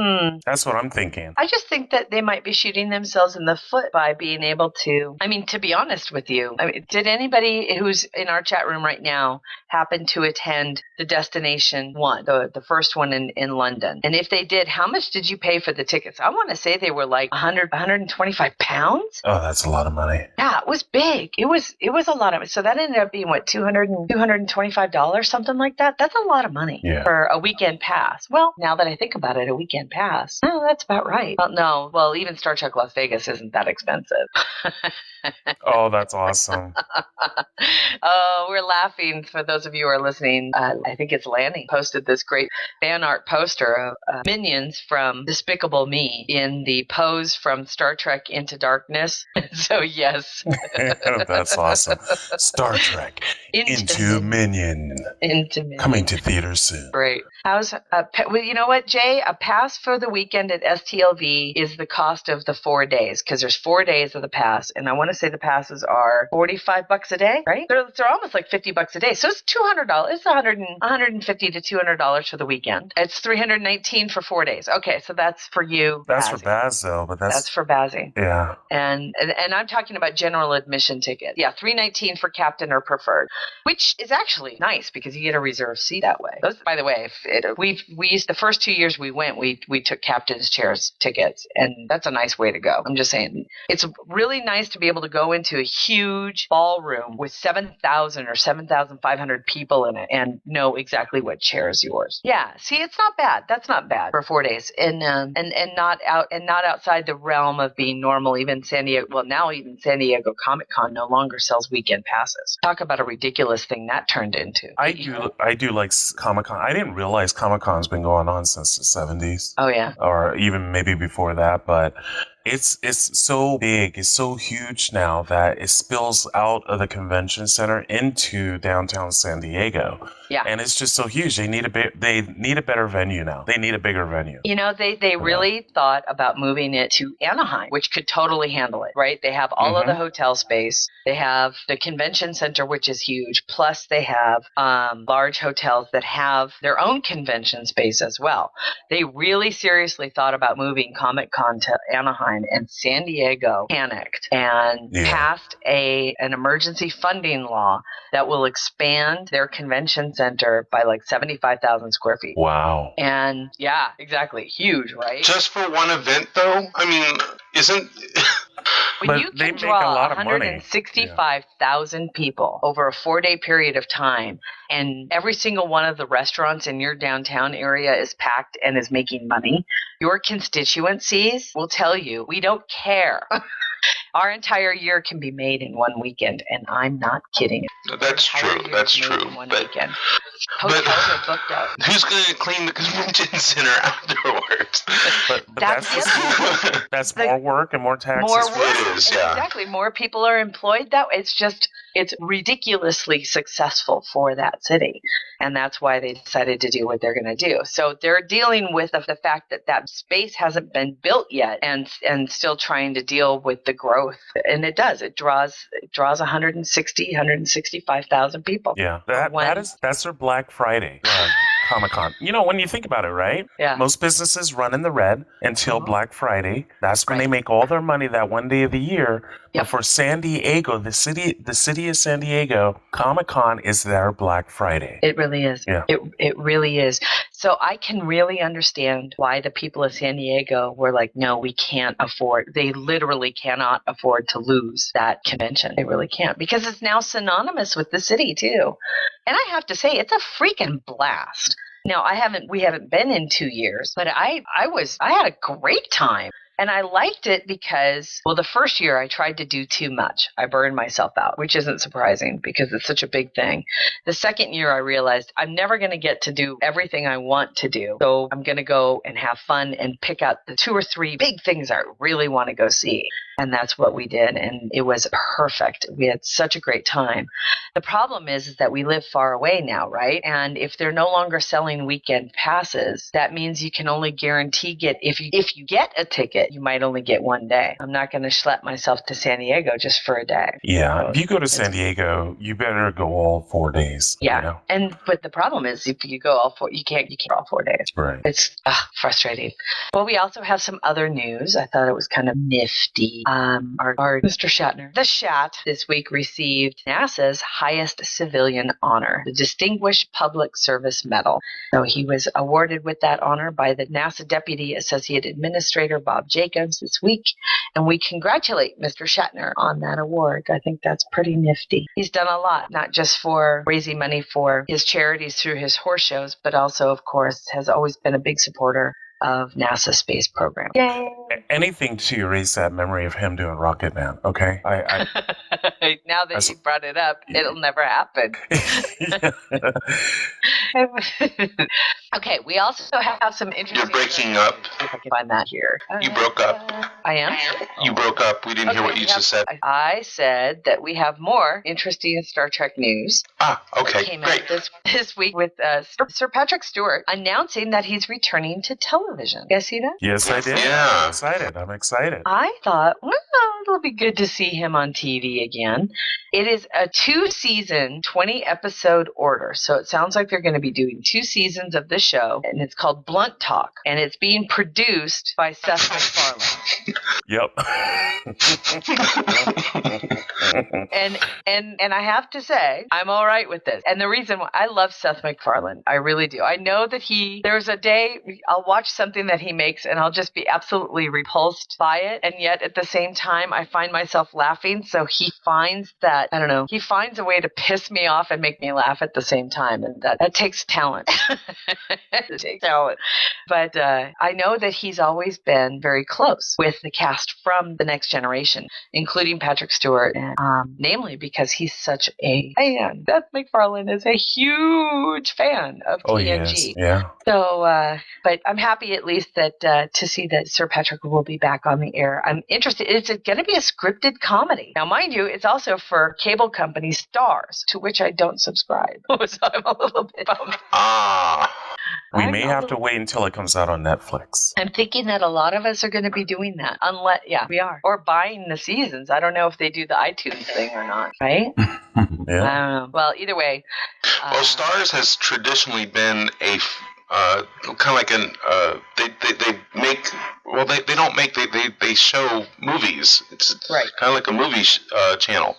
That's what I'm thinking. I just think that they might be shooting themselves in the foot by being able to, I mean, to be honest with you, did anybody who's in our chat room right now happen to attend the Destination one, the first one in London? And if they did, how much did you pay for the tickets? I want to say they were like 125 pounds. Oh, that's a lot of money. Yeah, it was big. It was a lot of it. So that ended up being what, $225, something like that. That's a lot of money for a weekend pass. Well, now that I think about it, a weekend pass, that's about right. Well, even Star Trek Las Vegas isn't that expensive. Oh, that's awesome. Oh, we're laughing. For those of you who are listening, I think it's Lanny posted this great fan art poster of Minions from Despicable Me in the pose from Star Trek Into Darkness. So, yes. That's awesome. Star Trek Into Minion. Coming to theaters soon. Great. Well, you know what, Jay? A pass for the weekend at STLV is the cost of the 4 days, because there's 4 days of the pass, and I want to say the passes are $45 a day, right? They're almost like $50 a day, so it's $200. It's $150 to $200 for the weekend. It's $319 for 4 days. Okay, so that's for you. That's Bazzy. for Baz, though, but that's for Bazzy. Yeah. And I'm talking about general admission ticket. Yeah, $319 for captain or preferred, which is actually nice because you get a reserved seat that way. Those, by the way, we used the first 2 years we went, we took captain's chairs tickets, and that's a nice way to go. I'm just saying, it's really nice to be able to go into a huge ballroom with 7,000 or 7,500 people in it and know exactly what chair is yours. Yeah, see, it's not bad. That's not bad for 4 days, and not outside the realm of being normal. Even San Diego, well, now even San Diego Comic-Con no longer sells weekend passes. Talk about a ridiculous thing that turned into. I do like Comic-Con. I didn't realize Comic-Con's been going on since the 70s. Oh, yeah. Or even maybe before that, but it's so big, it's so huge now that it spills out of the convention center into downtown San Diego. Yeah. And it's just so huge. They need a better venue now. They need a bigger venue. You know, they really thought about moving it to Anaheim, which could totally handle it, right? They have all of the hotel space. They have the convention center, which is huge. Plus they have large hotels that have their own convention space as well. They really seriously thought about moving Comic-Con to Anaheim, and San Diego panicked and passed an emergency funding law that will expand their convention center by like 75,000 square feet. Wow. And yeah, exactly. Huge, right? Just for one event, though? I mean, isn't... When you can draw 165,000 people over a 4-day period of time, and every single one of the restaurants in your downtown area is packed and is making money, your constituencies will tell you, we don't care. Our entire year can be made in one weekend, and I'm not kidding. That's true. That's true. Weekend. Hotels are booked up. Who's going to clean the convention center afterwards? But that's more work and more taxes. More work. It is, yeah. Exactly. More people are employed that way. It's ridiculously successful for that city. And that's why they decided to do what they're going to do. So they're dealing with the fact that space hasn't been built yet, and still trying to deal with the growth. And it does. It draws 165,000 people. Yeah. That's their Black Friday. Comic-Con. You know, when you think about it, right? Yeah. Most businesses run in the red until Black Friday. That's when they make all their money that one day of the year. But for San Diego, the city of San Diego, Comic-Con is their Black Friday. It really is. Yeah. It really is. So I can really understand why the people of San Diego were like, no, we can't afford. They literally cannot afford to lose that convention. They really can't, because it's now synonymous with the city too. And I have to say, it's a freaking blast. Now, we haven't been in 2 years, but I had a great time And I liked it because, well, the first year I tried to do too much. I burned myself out, which isn't surprising because it's such a big thing. The second year I realized I'm never going to get to do everything I want to do. So I'm going to go and have fun and pick out the 2 or 3 big things I really want to go see. And that's what we did. And it was perfect. We had such a great time. The problem is that we live far away now, right? And if they're no longer selling weekend passes, that means you can only guarantee if you get a ticket, you might only get 1 day. I'm not going to schlep myself to San Diego just for a day. Yeah. If you go to San Diego, you better go all 4 days. Yeah. But the problem is if you go all 4, you can't all 4 days. Right. It's frustrating. Well, we also have some other news. I thought it was kind of nifty. Our Mr. Shatner, the Shat, this week received NASA's highest civilian honor, the Distinguished Public Service Medal. So he was awarded with that honor by the NASA Deputy Associate Administrator Bob Jacobs this week, and we congratulate Mr. Shatner on that award. I think that's pretty nifty. He's done a lot, not just for raising money for his charities through his horse shows, but also, of course, has always been a big supporter of NASA space program. Yay! Anything to erase that memory of him doing Rocket Man, okay? Now that you brought it up, it'll never happen. Okay, we also have some interesting... You're breaking up. If I can find that here. You broke up. I am? You broke up. We didn't hear what you just said. I said that we have more interesting Star Trek news. Okay, Came great. out this week with Sir Patrick Stewart announcing that he's returning to television. You guys see that? Yes, I did. Yeah. I'm excited. I thought, well, it'll be good to see him on TV again. It is a 2-season, 20-episode order. So it sounds like they're going to be doing 2 seasons of this show, and it's called Blunt Talk, and it's being produced by Seth MacFarlane. Yep. and I have to say, I'm all right with this. And the reason why I love Seth MacFarlane, I really do. I know that there's a day I'll watch something that he makes and I'll just be absolutely repulsed by it. And yet at the same time, I find myself laughing. So he finds that, I don't know, he finds a way to piss me off and make me laugh at the same time. And that takes talent. It takes talent. But I know that he's always been very close with the cast from The Next Generation, including Patrick Stewart, namely because he's such a fan. Seth MacFarlane is a huge fan of TNG. Yes. Yeah. So, but I'm happy at least that to see that Sir Patrick will be back on the air. I'm interested. It's going to be a scripted comedy. Now, mind you, it's also for cable company Stars, to which I don't subscribe. So I'm a little bit bummed. We may have to wait until it comes out on Netflix. I'm thinking that a lot of us are going to be doing that. We are. Or buying the seasons. I don't know if they do the iTunes thing or not, right? Yeah. I don't know. Well, either way. Well, Stars has traditionally been a kind of like an they show movies. It's right. Kind of like a movie channel.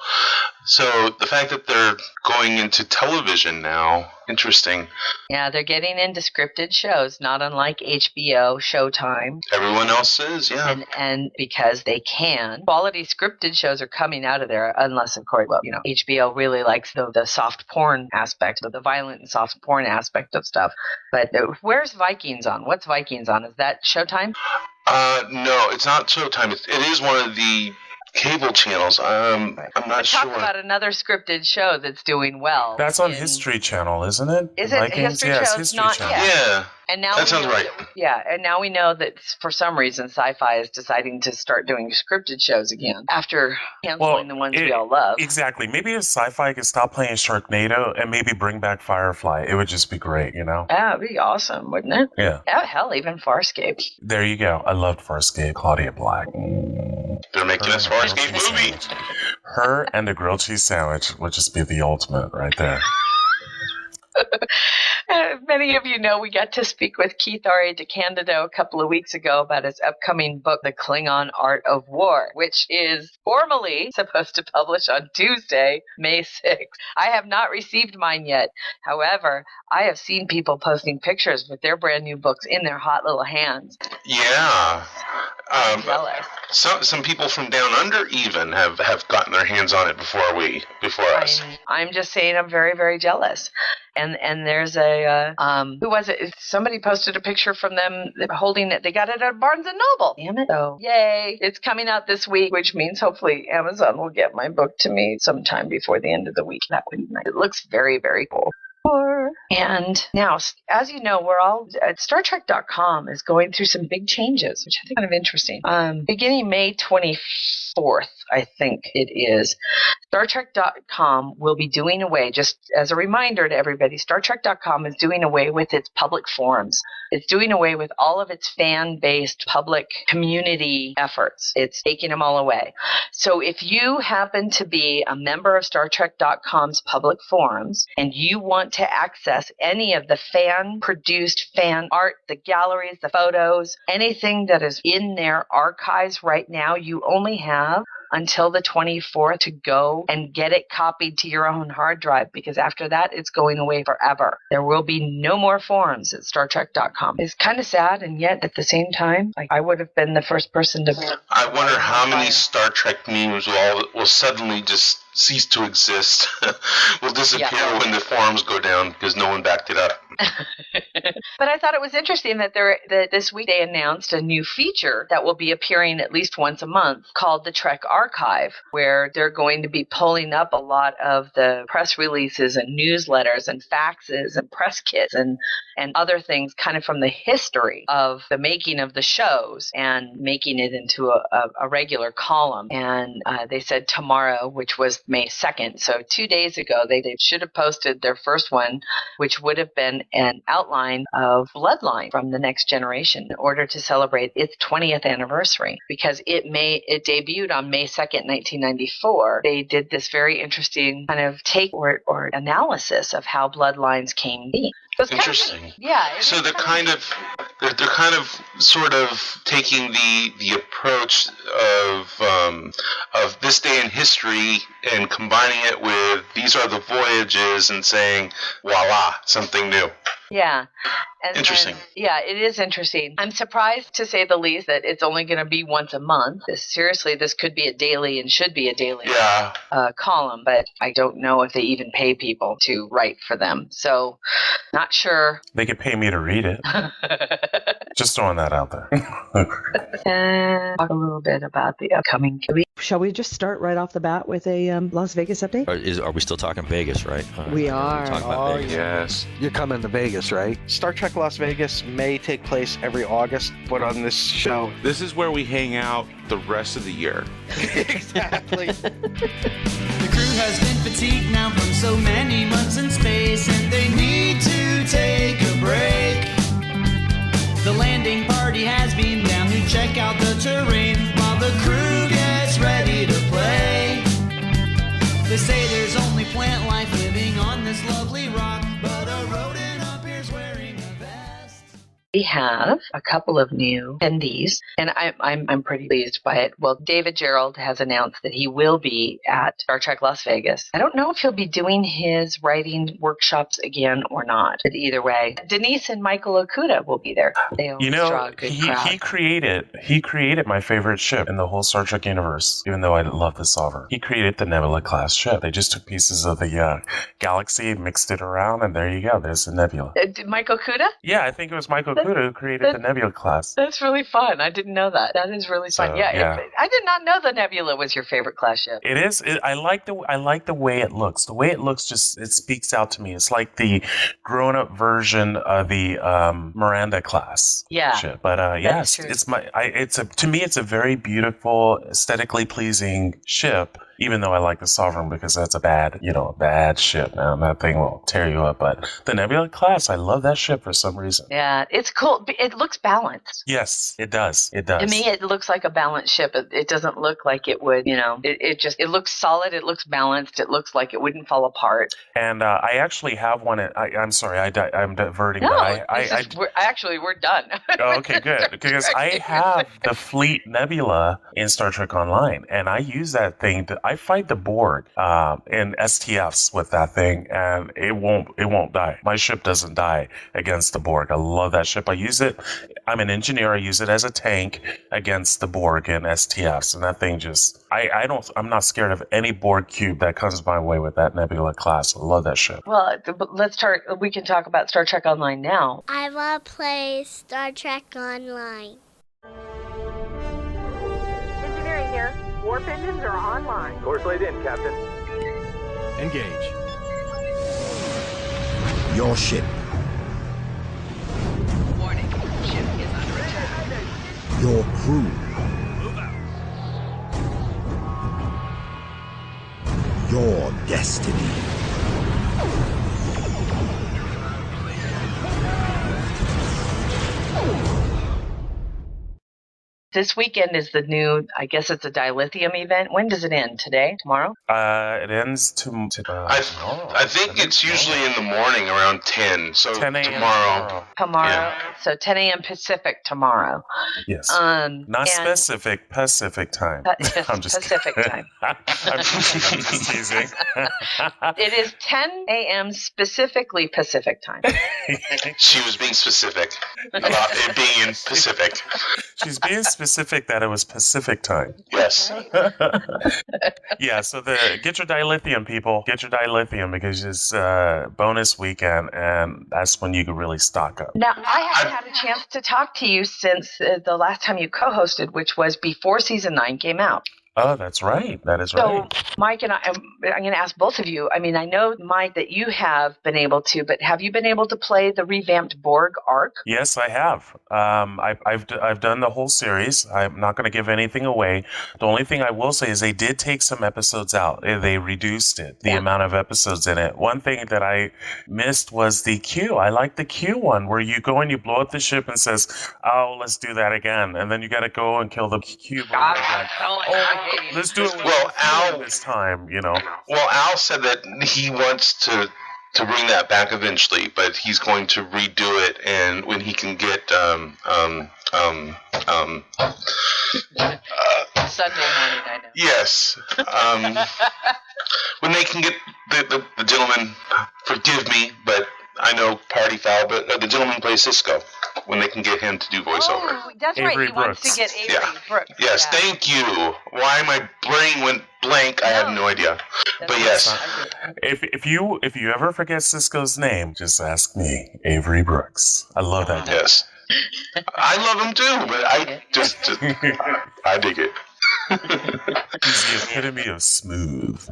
So the fact that they're going into television now, interesting. Yeah, they're getting into scripted shows, not unlike HBO, Showtime. Everyone else is, yeah. And because they can, quality scripted shows are coming out of there, unless, of course, HBO really likes the soft porn aspect, the violent and soft porn aspect of stuff. But where's Vikings on? What's Vikings on? Is that Showtime? No, it's not Showtime. It is one of the cable channels. I'm not sure. Talk about another scripted show that's doing well. That's on History Channel, isn't it? Is it Vikings? History Yes, Channel? History Not Channel. yet. Yeah. And now that sounds right. And now we know that for some reason Sci-Fi is deciding to start doing scripted shows again after canceling the ones we all love. Exactly. Maybe if Sci-Fi could stop playing Sharknado and maybe bring back Firefly, it would just be great, That would be awesome, wouldn't it? Yeah. Hell, even Farscape. There you go. I loved Farscape. Claudia Black. They're making us Farscape movie. Her and the grilled cheese sandwich would just be the ultimate right there. Many of you know we got to speak with Keith R.A. DeCandido a couple of weeks ago about his upcoming book, The Klingon Art of War, which is formally supposed to publish on Tuesday, May 6th. I have not received mine yet. However, I have seen people posting pictures with their brand new books in their hot little hands. Yeah. I'm jealous. Some people from down under even have gotten their hands on it before us. I'm just saying I'm very, very jealous. And there's a who was it? Somebody posted a picture from them holding it. They got it at Barnes and Noble. Damn it! So yay! It's coming out this week, which means hopefully Amazon will get my book to me sometime before the end of the week. That would be nice. It looks very, very cool. And now, as you know, we're all at StarTrek.com is going through some big changes, which I think is kind of interesting. Beginning May 24th, I think it is, StarTrek.com will be doing away, just as a reminder to everybody, StarTrek.com is doing away with its public forums. It's doing away with all of its fan-based public community efforts. It's taking them all away. So if you happen to be a member of StarTrek.com's public forums and you want to access any of the fan-produced fan art, the galleries, the photos, anything that is in their archives right now, you only have until the 24th to go and get it copied to your own hard drive, because after that, it's going away forever. There will be no more forums at StarTrek.com. It's kind of sad, and yet at the same time, I would have been the first person to... I wonder how many Star Trek memes will suddenly just cease to exist, will disappear when the forums go down because no one backed it up. But I thought it was interesting that this week they announced a new feature that will be appearing at least once a month called the Trek Archive, where they're going to be pulling up a lot of the press releases and newsletters and faxes and press kits and other things kind of from the history of the making of the shows and making it into a regular column. And they said tomorrow, which was May 2nd. So 2 days ago, they should have posted their first one, which would have been an outline of Bloodline from The Next Generation in order to celebrate its 20th anniversary. Because it debuted on May 2nd, 1994. They did this very interesting kind of take or analysis of how Bloodlines came to be. Interesting. Yeah. So they're kind of sort of taking the approach of this day in history and combining it with these are the voyages and saying, voila, something new. Yeah. Interesting. Yeah, it is interesting. I'm surprised, to say the least, that it's only going to be once a month. Seriously, this could be a daily and should be a daily column, but I don't know if they even pay people to write for them. So, not sure. They could pay me to read it. Just throwing that out there. Talk a little bit about the upcoming week. Shall we just start right off the bat with a Las Vegas update? Are we still talking Vegas, right? We are. Talking about Vegas. Yes. You're coming to Vegas, right? Star Trek Las Vegas may take place every August, but on this show... This is where we hang out the rest of the year. Exactly. The crew has been fatigued now from so many months in space, and they need to take a break. The landing party has been down to check out the terrain while the crew gets ready to play. They say there's only plant life living on this lovely rock, but a rodent appears wearing a vest. We have a couple of new attendees, and I'm pretty pleased by it. Well, David Gerald has announced that he will be at Star Trek Las Vegas. I don't know if he'll be doing his writing workshops again or not, but either way, Denise and Michael Okuda will be there. You know, he created my favorite ship in the whole Star Trek universe, even though I love the Sovereign. He created the Nebula class ship. They just took pieces of the galaxy, mixed it around, and there you go. There's the Nebula. Michael Okuda? Yeah, I think it was Michael Okuda who created the Nebula class. That's really fun. I didn't know that. That is really fun. I did not know the Nebula was your favorite class ship. It is. I like the way it looks. The way it looks it speaks out to me. It's like the grown-up version of the Miranda class ship. But yes, to me it's a very beautiful, aesthetically pleasing ship. Even though I like the Sovereign because that's a bad ship, man. That thing will tear you up. But the Nebula class, I love that ship for some reason. Yeah, it's cool. It looks balanced. Yes, it does. It does. To me, it looks like a balanced ship. It doesn't look like it would, it looks solid. It looks balanced. It looks like it wouldn't fall apart. And I actually have one. I'm sorry, I'm diverting. No, we're done. Oh, okay, good. Because I have the Fleet Nebula in Star Trek Online, and I use that thing I I fight the Borg in STFs with that thing, and it won't die. My ship doesn't die against the Borg. I love that ship. I use it. I'm an engineer. I use it as a tank against the Borg in STFs, and that thing just I'm not scared of any Borg cube that comes my way with that Nebula class. I love that ship. Well, let's start. We can talk about Star Trek Online now. I want to play Star Trek Online. Engineering here. Warp engines are online. Course laid in, Captain. Engage. Your ship. Warning. Ship is under attack. Your crew. Move out. Your destiny. This weekend is the new, I guess it's a dilithium event. When does it end? Today? Tomorrow? It ends tomorrow. I think it's usually in the morning around 10. So 10 a.m. tomorrow. Tomorrow. Yeah. So 10 a.m. Pacific tomorrow. Yes. And Pacific time. I'm just Pacific time. I'm just teasing. It is 10 a.m. specifically Pacific time. She was being specific about it being in Pacific. She's being specific that it was Pacific time. Yes. Yeah, so get your dilithium, people. Get your dilithium because it's bonus weekend, and that's when you can really stock up. Now, I haven't had a chance to talk to you since the last time you co-hosted, which was before Season 9 came out. Oh, that's right. That is right. So, Mike and I'm going to ask both of you. I mean, I know, Mike, that you have been able to, but have you been able to play the revamped Borg arc? Yes, I have. I've done the whole series. I'm not going to give anything away. The only thing I will say is they did take some episodes out. They reduced it, the amount of episodes in it. One thing that I missed was the Q. I like the Q one where you go and you blow up the ship and says, "Oh, let's do that again," and then you got to go and kill the cube again. Let's do it with Al this time, you know. Well, Al said that he wants to bring that back eventually, but he's going to redo it, and when he can get Sunday morning, I know. Yes. When they can get the gentleman, forgive me, but I know party foul, but the gentleman plays Cisco. When they can get him to do voiceover. Oh, that's right. He wants to get Avery Brooks. Yes, thank you. Why my brain went blank, I have no idea. But yes. If you ever forget Cisco's name, just ask me, Avery Brooks. I love that name. Yes. I love him too, but I just I dig it. He's the epitome of smooth.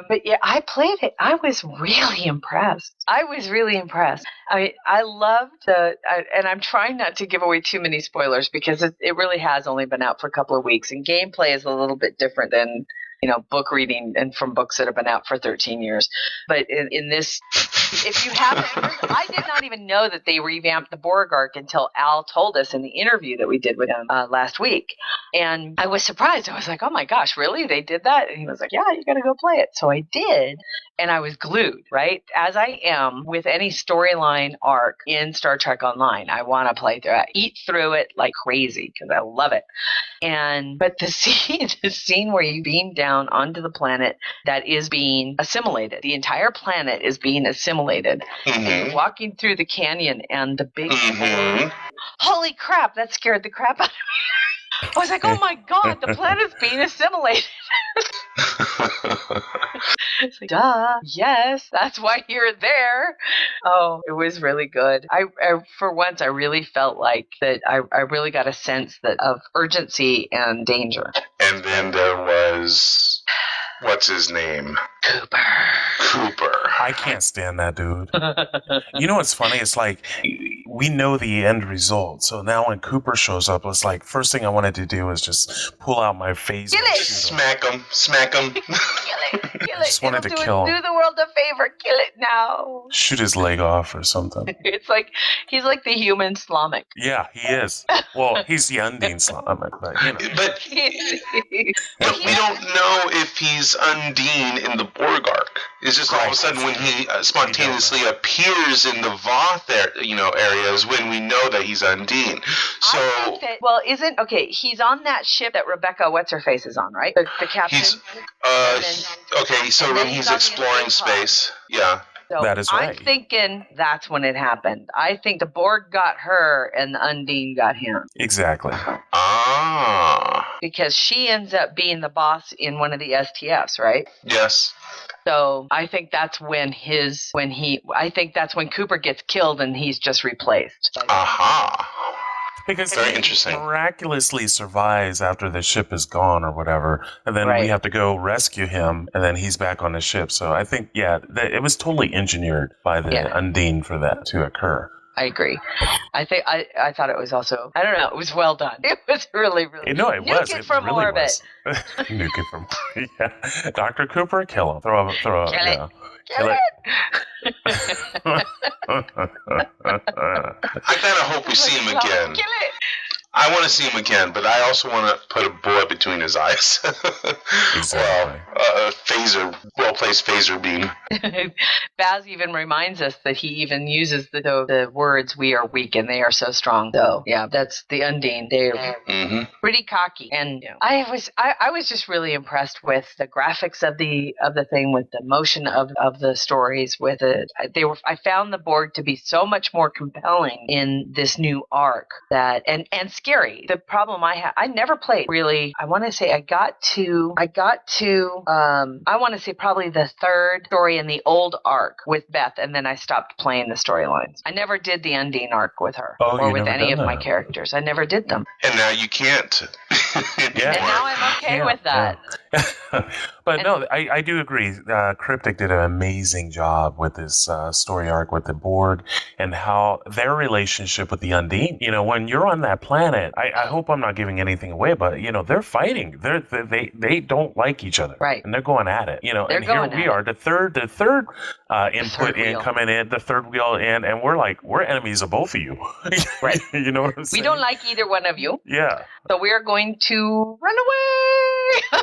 But yeah, I played it. I was really impressed. I loved and I'm trying not to give away too many spoilers because it really has only been out for a couple of weeks, and gameplay is a little bit different than, you know, book reading and from books that have been out for 13 years. But in this, if you haven't, I did not even know that they revamped the Borg arc until Al told us in the interview that we did with him last week. And I was surprised. I was like, oh my gosh, really? They did that? And he was like, yeah, you got to go play it. So I did. And I was glued, right? As I am with any storyline arc in Star Trek Online. I want to play through it, eat through it like crazy because I love it. But the scene where you beam down onto the planet that is being assimilated, the entire planet is being assimilated, and you're walking through the canyon and the big holy crap, that scared the crap out of me. I was like, oh my god, the planet's being assimilated. It's like, duh, yes, that's why you're there. Oh, it was really good. I for once, I really felt like that I really got a sense of urgency and danger. And then there was, what's his name? Cooper. I can't stand that dude. You know what's funny? It's like, we know the end result. So now when Cooper shows up, it's like, first thing I wanted to do is just pull out my phaser. Kill it! Smack him. Kill it. I just wanted to kill him. Do the world a favor. Kill it now. Shoot his leg off or something. It's like, he's like the human Slamek. Yeah, he is. Well, he's the Undine Slamek, but you know. But we don't know if he's Undine in the Borg arc. It's just all of a sudden when he spontaneously appears in the Voth areas when we know that he's Undine. So he's on that ship that Rebecca What's-Her-Face is on, right? The captain? When he's exploring space. Yeah. So that is right. I'm thinking that's when it happened. I think the Borg got her and the Undine got him. Exactly. Because she ends up being the boss in one of the STFs, right? Yes. So I think that's when Cooper gets killed and he's just replaced. Because Very he interesting. miraculously survives after the ship is gone or whatever, and then we have to go rescue him, and then he's back on the ship. So I think, it was totally engineered by the Undine for that to occur. I agree. I think I thought it was also, I don't know, it was well done. It was really, really. No, it was. It from really orbit. Nuke it from Dr. Cooper, kill him. Throw it. Kill it. I kind of hope we see him again. Kill it. I want to see him again, but I also want to put a bullet between his eyes. Exactly. Well-placed phaser beam. Baz even reminds us that he even uses the words, "We are weak and they are so strong." So yeah, that's the Undine. They're pretty cocky, and I was just really impressed with the graphics of the thing, with the motion of the stories. I found the Borg to be so much more compelling in this new arc and scary. The problem I never played really. I want to say I got to probably the third story in the old arc with Beth, and then I stopped playing the storylines. I never did the Undine arc with her or with any of my characters. I never did them. And now you can't. And now I'm okay with that. But I do agree. Cryptic did an amazing job with this story arc with the Borg and how their relationship with the Undine. When you're on that planet, I hope I'm not giving anything away, but they're fighting. They don't like each other, right? And they're going at it. And here we are, the third input in coming in, the third wheel in, and we're enemies of both of you. Right? You know what I'm saying? We don't like either one of you. Yeah. So we are going to run away.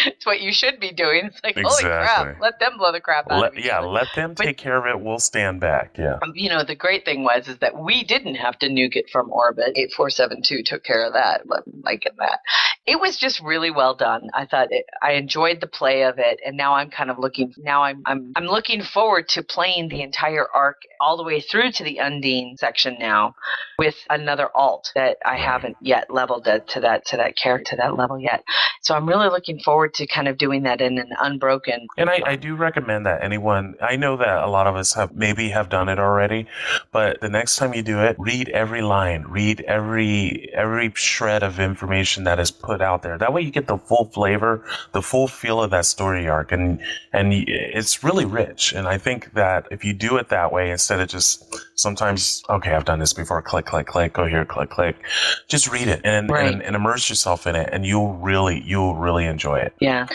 It's what you should be doing. It's like, holy crap, let them blow the crap out of each other. Let them take care of it. We'll stand back. Yeah. The great thing is that we didn't have to nuke it from orbit. 8472 took care of that. I'm liking that. It was just really well done. I thought I enjoyed the play of it, and now I'm kind of looking. Now I'm looking forward to playing the entire arc all the way through to the Undine section now, with another alt that I haven't yet leveled to that character, to that level yet. So I'm really looking forward to kind of doing that in an unbroken. And I do recommend that anyone, I know that a lot of us have done it already, but the next time you do it, read every line, read every shred of information that is put out there. That way you get the full flavor, the full feel of that story arc, and it's really rich. And I think that if you do it that way, instead of just sometimes, okay, I've done this before, click, click, click, go here, click, click, just read it and immerse yourself in it, and you'll really enjoy it. Yeah.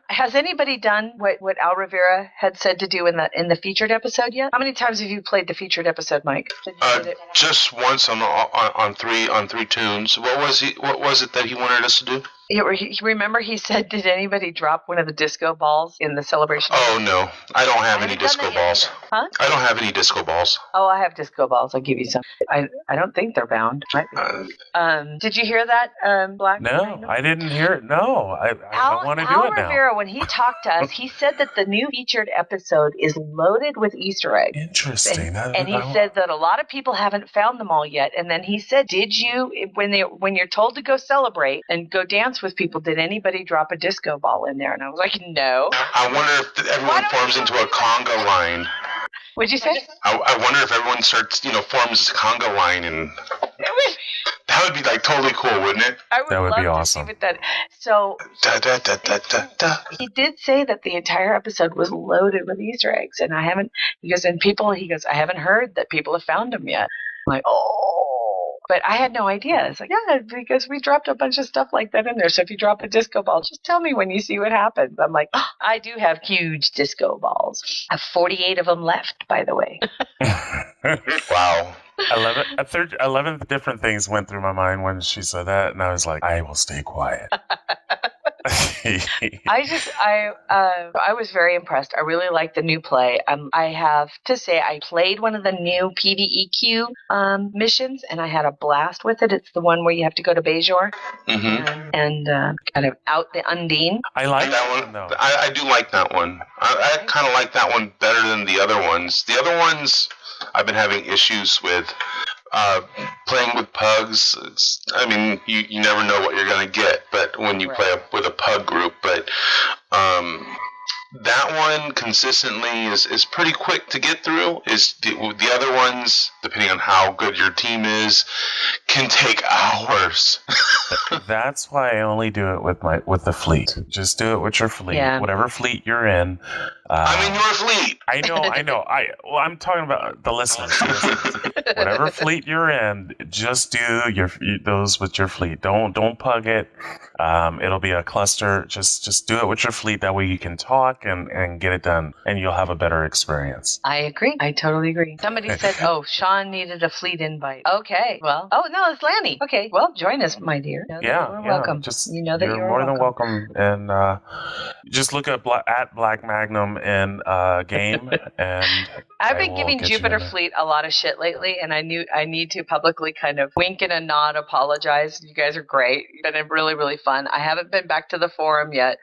Has anybody done what Al Rivera had said to do in the featured episode yet? How many times have you played the featured episode, Mike? Just once on three tunes. What was it that he wanted us to do? Remember he said, did anybody drop one of the disco balls in the celebration? Oh, no. I don't have any disco balls. Huh? I don't have any disco balls. Oh, I have disco balls. I'll give you some. I don't think they're bound. Did you hear that, Black? No, I didn't hear it. No, I want to do Al it now. Rivera, when he talked to us, he said that the new featured episode is loaded with Easter eggs. Interesting. And he said that a lot of people haven't found them all yet. And then he said, did you, when you're told to go celebrate and go dance with people, did anybody drop a disco ball in there? And I was like, no. I wonder if everyone forms into a conga line. What'd you say? I wonder if everyone forms a conga line, and that would be totally cool, wouldn't it? That would be awesome. So he did say that the entire episode was loaded with Easter eggs, and I haven't heard that people have found them yet. I'm like, oh. But I had no idea. It's like, yeah, because we dropped a bunch of stuff like that in there. So if you drop a disco ball, just tell me when you see what happens. I'm like, oh, I do have huge disco balls. I have 48 of them left, by the way. Wow. 11 different things went through my mind when she said that, and I was like, I will stay quiet. I was very impressed. I really liked the new play. I have to say I played one of the new PvEQ missions, and I had a blast with it. It's the one where you have to go to Bajor and kind of out the Undine. I like that one though. I do like that one. I kind of like that one better than the other ones. The other ones I've been having issues with. Playing with pugs, you never know what you're going to get, but when you play with a pug group, but that one consistently is pretty quick to get through. Is the other ones, depending on how good your team is, can take hours. That's why I only do it with the fleet. Just do it with your fleet. Yeah. Whatever fleet you're in. I'm in your fleet. I know. I'm talking about the listeners. Whatever fleet you're in, just do those with your fleet. Don't pug it. It'll be a cluster. Just do it with your fleet. That way you can talk and get it done, and you'll have a better experience. I agree. I totally agree. Somebody said, "Oh, Sean needed a fleet invite." Okay, well, no, it's Lanny. Okay, well, join us, my dear. You're welcome. You're more than welcome, and just look at Black Magnum in game, and I've been giving Jupiter Fleet a lot of shit lately, and I need to publicly kind of wink and a nod, apologize. You guys are great. It's been really, really fun. I haven't been back to the forum yet.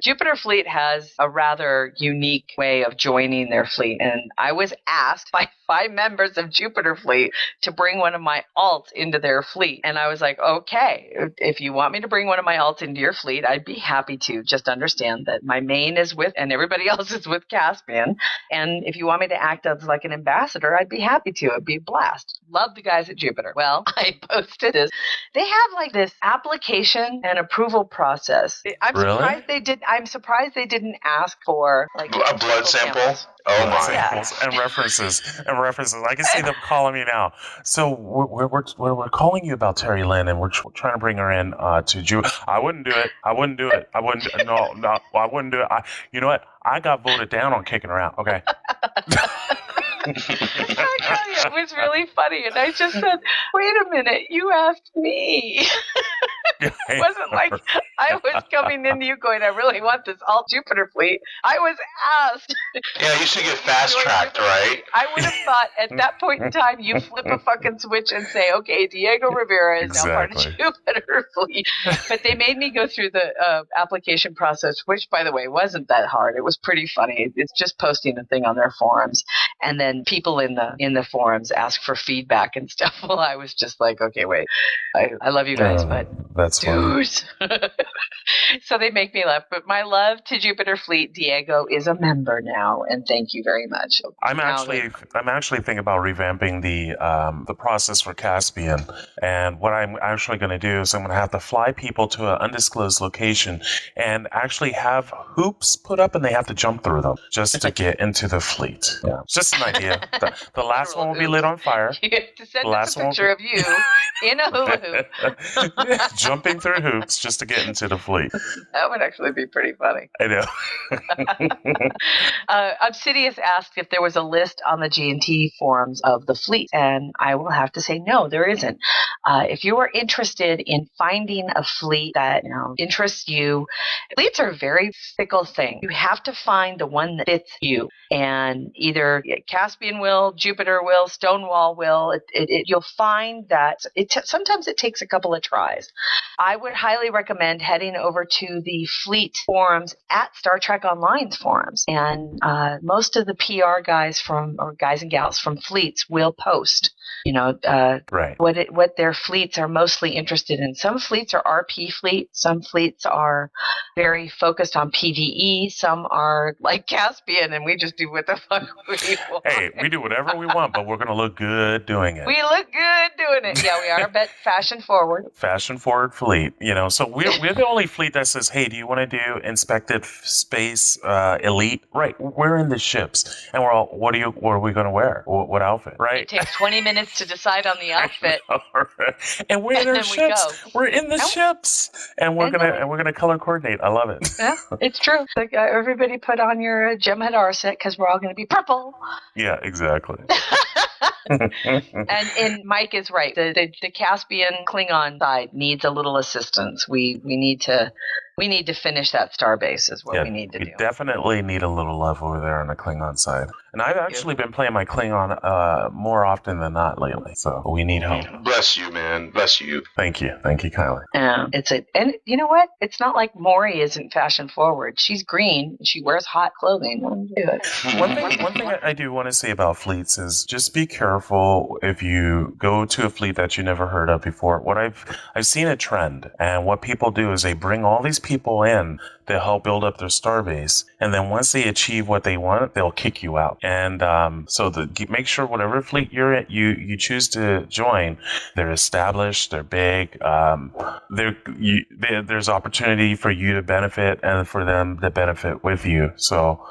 Jupiter Fleet has a rather unique way of joining their fleet, and I was asked by 5 members of Jupiter Fleet to bring one of my alts into their fleet, and I was like, okay, if you want me to bring one of my alts into your fleet, I'd be happy to. Just understand that my main is with, and everybody else is with Caspian, and if you want me to act as like an ambassador, I'd be happy to. It'd be a blast. Love the guys at Jupiter. Well, I posted this. They have like this application and approval process. I'm surprised they didn't ask for like a blood sample. Samples. Oh my! Samples and references. I can see them calling me now. So we're calling you about Terry Lynn, and we're trying to bring her in to Jew. I wouldn't do it. I wouldn't do it. I wouldn't do it. You know what? I got voted down on kicking her out. Okay. I tell you, it was really funny, and I just said, "Wait a minute, you asked me." It wasn't like I was coming into you going, "I really want this all Jupiter fleet." I was asked. Yeah, you should get fast tracked, right? I would have thought at that point in time, you flip a fucking switch and say, "Okay, Diego Rivera is now part of Jupiter fleet." But they made me go through the application process, which, by the way, wasn't that hard. It was pretty funny. It's just posting a thing on their forums, and then people in the forums ask for feedback and stuff. Well, I was just like, okay, wait, I love you guys, but that's dudes. So they make me laugh. But my love to Jupiter Fleet, Diego is a member now, and thank you very much. I'm actually thinking about revamping the process for Caspian, and what I'm actually going to do is I'm going to have to fly people to an undisclosed location and actually have hoops put up, and they have to jump through them just to get into the fleet. Yeah, it's just an idea. The last one will be lit on fire. You have to send us a picture of you in a hula hoop. Jumping through hoops just to get into the fleet. That would actually be pretty funny. I know. Obsidious asked if there was a list on the G&T forums of the fleet, and I will have to say no, there isn't. If you are interested in finding a fleet that interests you, fleets are a very fickle thing. You have to find the one that fits you, and either Caspian will, Jupiter will, Stonewall will. You'll find that sometimes it takes a couple of tries. I would highly recommend heading over to the fleet forums at Star Trek Online's forums, and most of the PR guys or guys and gals from fleets will post what their fleets are mostly interested in. Some fleets are RP fleets, some fleets are very focused on PvE, some are like Caspian, and we just do what the fuck we want. Hey, we do whatever we want, but we're going to look good doing it. We look good doing it. Yeah, we are a bit fashion forward. Fashion forward fleet, so we're the only fleet that says, hey, do you want to do inspected space elite? Right, we're in the ships, and we're all, what are we going to wear? What outfit, right? It takes 20 minutes to decide on the outfit. And we're in our ships. We're in the ships, and we're gonna color coordinate. I love it. Yeah, it's true. Like everybody put on your Gem Hadar set because we're all going to be purple. Yeah, exactly. and Mike is right. The Caspian Klingon side needs a little assistance. We need to We need to finish that starbase is what Yeah, we need to we do. definitely need a little love over there on the Klingon side. And I've actually been playing my Klingon more often than not lately, so we need help. Bless you, man. Bless you. Thank you, Kylie. And you know what? It's not like Maury isn't fashion forward. She's green. She wears hot clothing. Do it. One thing I do want to say about fleets is just be careful if you go to a fleet that you never heard of before. What I've seen a trend, and what people do is they bring all these people in to help build up their starbase, and then once they achieve what they want, they'll kick you out. And make sure whatever fleet you're in, you choose to join, they're established, they're big, there's opportunity for you to benefit and for them to benefit with you. So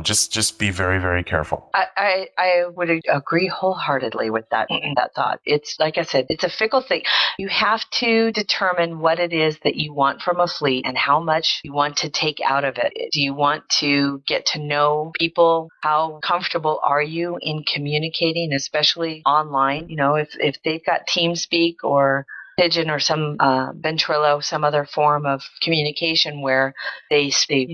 just be very, very careful. I would agree wholeheartedly with that thought. It's like I said, it's a fickle thing. You have to determine what it is that you want from a fleet and how much you want to take out of it. Do you want to get to know people? How comfortable are you in communicating, especially online? You know, if they've got TeamSpeak or Pigeon or some Ventrilo, some other form of communication where they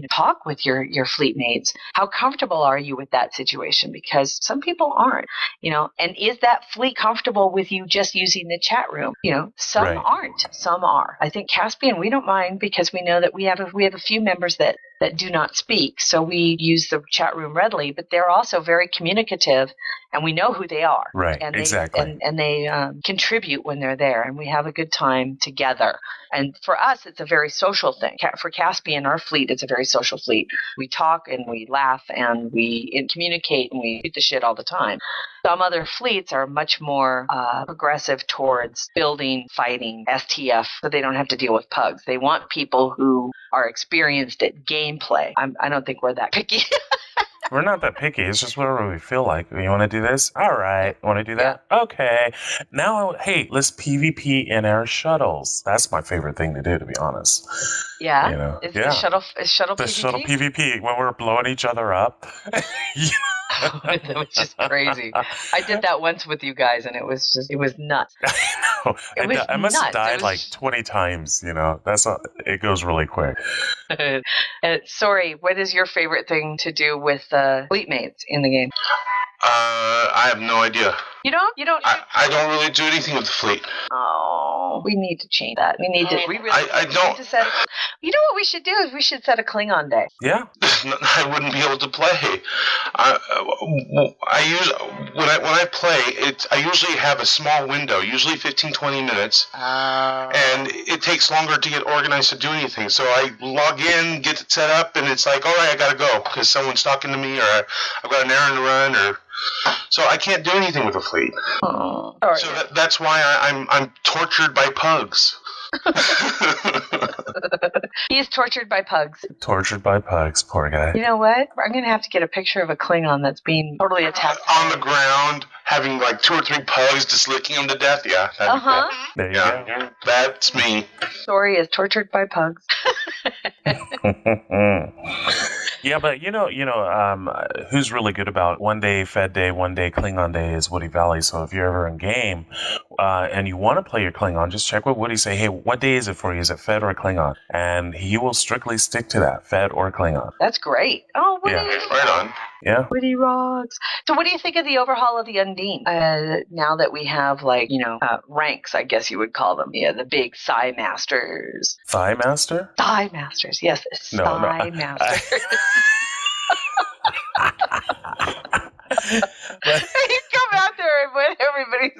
talk with your fleet mates. How comfortable are you with that situation? Because some people aren't, and is that fleet comfortable with you just using the chat room? Some aren't, some are. I think Caspian, we don't mind because we know that we have a few members that do not speak. So we use the chat room readily, but they're also very communicative and we know who they are. Right, and exactly. They contribute when they're there and we have a good time together. And for us, it's a very social thing. For Caspian, our fleet, it's a very social fleet. We talk and we laugh and we communicate and we shoot the shit all the time. Some other fleets are much more progressive towards building, fighting, STF, so they don't have to deal with pugs. They want people who are experienced at gameplay. I don't think we're that picky. We're not that picky. It's just whatever we feel like. You want to do this? All right. Want to do that? Yeah. Okay. Now, hey, let's PvP in our shuttles. That's my favorite thing to do, to be honest. Yeah. Is shuttle PvP? The shuttle PvP when we're blowing each other up. That was just crazy. I did that once with you guys, and it was nuts. I must have died like 20 times. It goes really quick. Sorry, what is your favorite thing to do with fleet mates in the game? I have no idea. You don't? I don't really do anything with the fleet. Oh, we need to change that. We need to. I don't. Need to set you know what we should do is we should set a Klingon day. Yeah. I wouldn't be able to play. When I play, I usually have a small window, usually 15-20 minutes, and it takes longer to get organized to do anything. So I log in, get it set up, and it's like, all right, I gotta go because someone's talking to me, or I've got an errand to run, or. So I can't do anything with the fleet. Oh, so that's why I'm tortured by pugs. He is tortured by pugs. Tortured by pugs, poor guy. You know what? I'm going to have to get a picture of a Klingon that's being totally attacked. On the ground, having like 2 or 3 pugs just licking him to death. Yeah. There you go. That's me. Story is tortured by pugs. Yeah, but who's really good about one day Fed Day, one day Klingon Day is Woody Valley. So if you're ever in game and you want to play your Klingon, just check with Woody. Say, hey, what day is it for you? Is it Fed or Klingon? And he will strictly stick to that, Fed or Klingon. That's great. Oh, Woody. Yeah. Right on. Yeah. Woody rocks. So what do you think of the overhaul of the Undine? Now that we have ranks, I guess you would call them. Yeah, the big Psi Masters. Thigh Master? Thigh Masters, yes. Thigh Masters. You come out there and when everybody's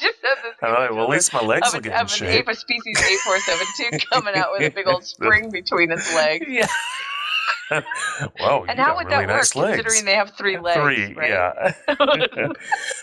just has this well, at least my legs will get in shape. A species 8472 coming out with a big old spring between its legs. Yeah. Whoa, and how would that work, considering they have 3 legs? 3, right? Yeah.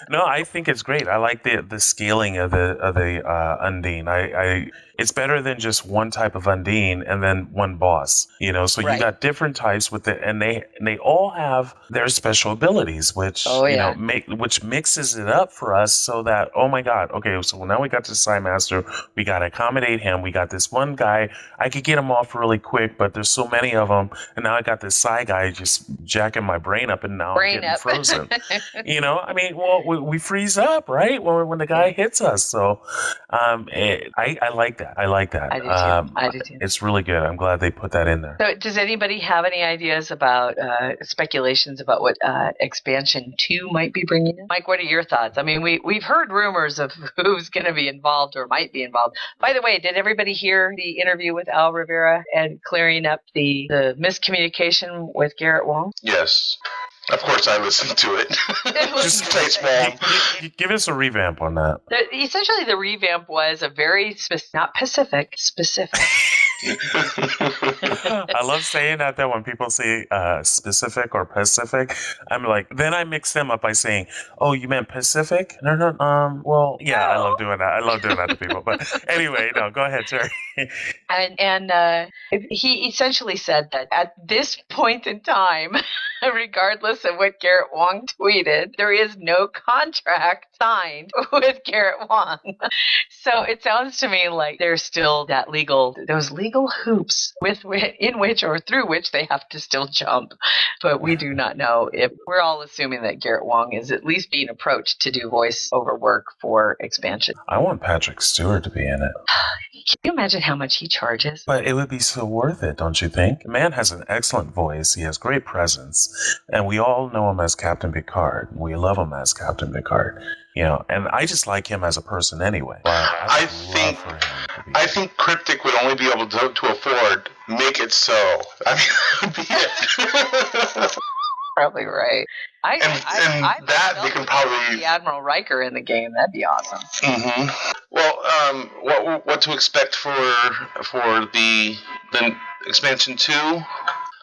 No, I think it's great. I like the scaling of the Undine. It's better than just one type of Undine and then one boss. So you got different types with it, and they all have their special abilities, which which mixes it up for us so that, oh my God, okay, so now we got the Psi Master, we got to accommodate him. We got this one guy, I could get him off really quick, but there's so many of them, and now now I got this Psy guy just jacking my brain up, and now I'm getting frozen. I mean, well, we freeze up, right? When the guy hits us. So I like that. I like that. I do too. It's really good. I'm glad they put that in there. So does anybody have any ideas about speculations about what Expansion 2 might be bringing in? Mike, what are your thoughts? I mean, we've heard rumors of who's going to be involved or might be involved. By the way, did everybody hear the interview with Al Rivera and clearing up the miscommunication with Garrett Wong? Yes. Of course, I listened to it. Just play small. Give us a revamp on that. Essentially, the revamp was a very not specific. I love saying that though when people say specific or Pacific. I'm like, then I mix them up by saying, "Oh, you meant Pacific?" No. Well, yeah, I love doing that. I love doing that to people. But anyway, no, go ahead, Terry. And he essentially said that at this point in time, regardless of what Garrett Wong tweeted, there is no contract signed with Garrett Wong. So it sounds to me like there's still those legal hoops in which or through which they have to still jump. But we do not know if we're all assuming that Garrett Wong is at least being approached to do voiceover work for Expansion. I want Patrick Stewart to be in it. Can you imagine how much he charges? But it would be so worth it, don't you think? The man has an excellent voice. He has great presence. And we all know him as Captain Picard. We love him as Captain Picard. And I just like him as a person anyway. I think Cryptic would only be able to afford Make It So. I mean, that would be it. Probably right. I they can probably the Admiral Riker in the game. That'd be awesome. Mm-hmm. Well, what to expect for the Expansion 2?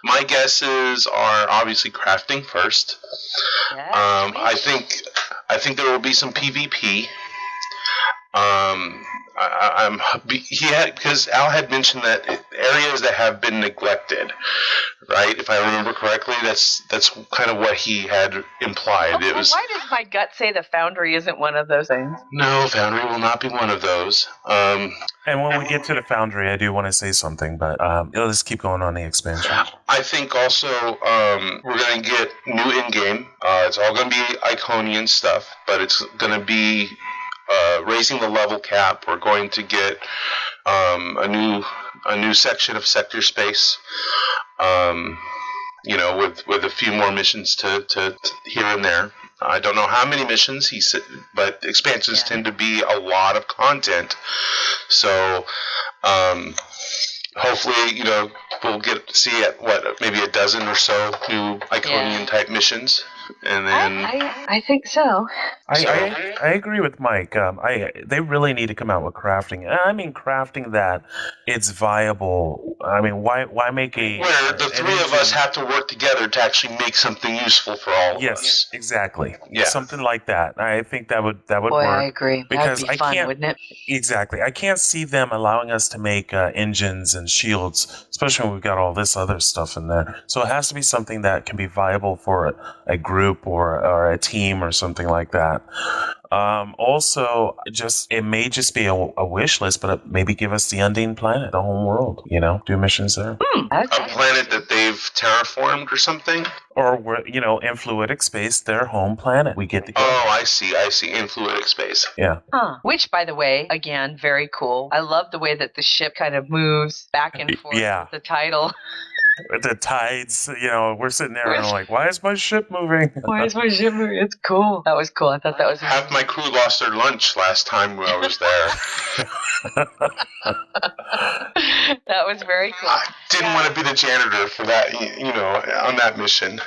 My guesses are obviously crafting first. Yeah, I think there will be some PvP. Because Al had mentioned that areas that have been neglected, right? If I remember correctly, that's kind of what he had implied. Okay, why does my gut say the Foundry isn't one of those things? No, Foundry will not be one of those. And when we get to the Foundry, I do want to say something, but let's keep going on the expansion. I think also we're going to get new in-game. It's all going to be Iconian stuff, but it's going to be raising the level cap. We're going to get a new section of sector space. With a few more missions to here and there. I don't know how many missions he said, but expansions tend to be a lot of content. So hopefully, we'll get to see maybe a dozen or so new Iconian type missions. And then I think so. I agree with Mike. They really need to come out with crafting. I mean, crafting that it's viable. I mean, why make where the three of us have to work together to actually make something useful for all of us. Yes, exactly. Yeah. Something like that. I think that would Boy, work. I agree. Because that'd be fun, wouldn't it? Exactly. I can't see them allowing us to make engines and shields, especially when we've got all this other stuff in there. So it has to be something that can be viable for a group or a team or something like that. Also, it may just be a wish list, but maybe give us the Undine planet, the home world. Do missions there. A planet that they've terraformed or something. Or in fluidic space, their home planet. We get to go. Oh, I see. In fluidic space. Yeah. Which, by the way, again, very cool. I love the way that the ship kind of moves back and forth with the title. The tides, we're sitting there and I'm like, why is my ship moving? Why is my ship moving? It's cool. That was cool. I thought that was half my crew lost their lunch last time I was there. That was very cool. I didn't want to be the janitor for that, on that mission.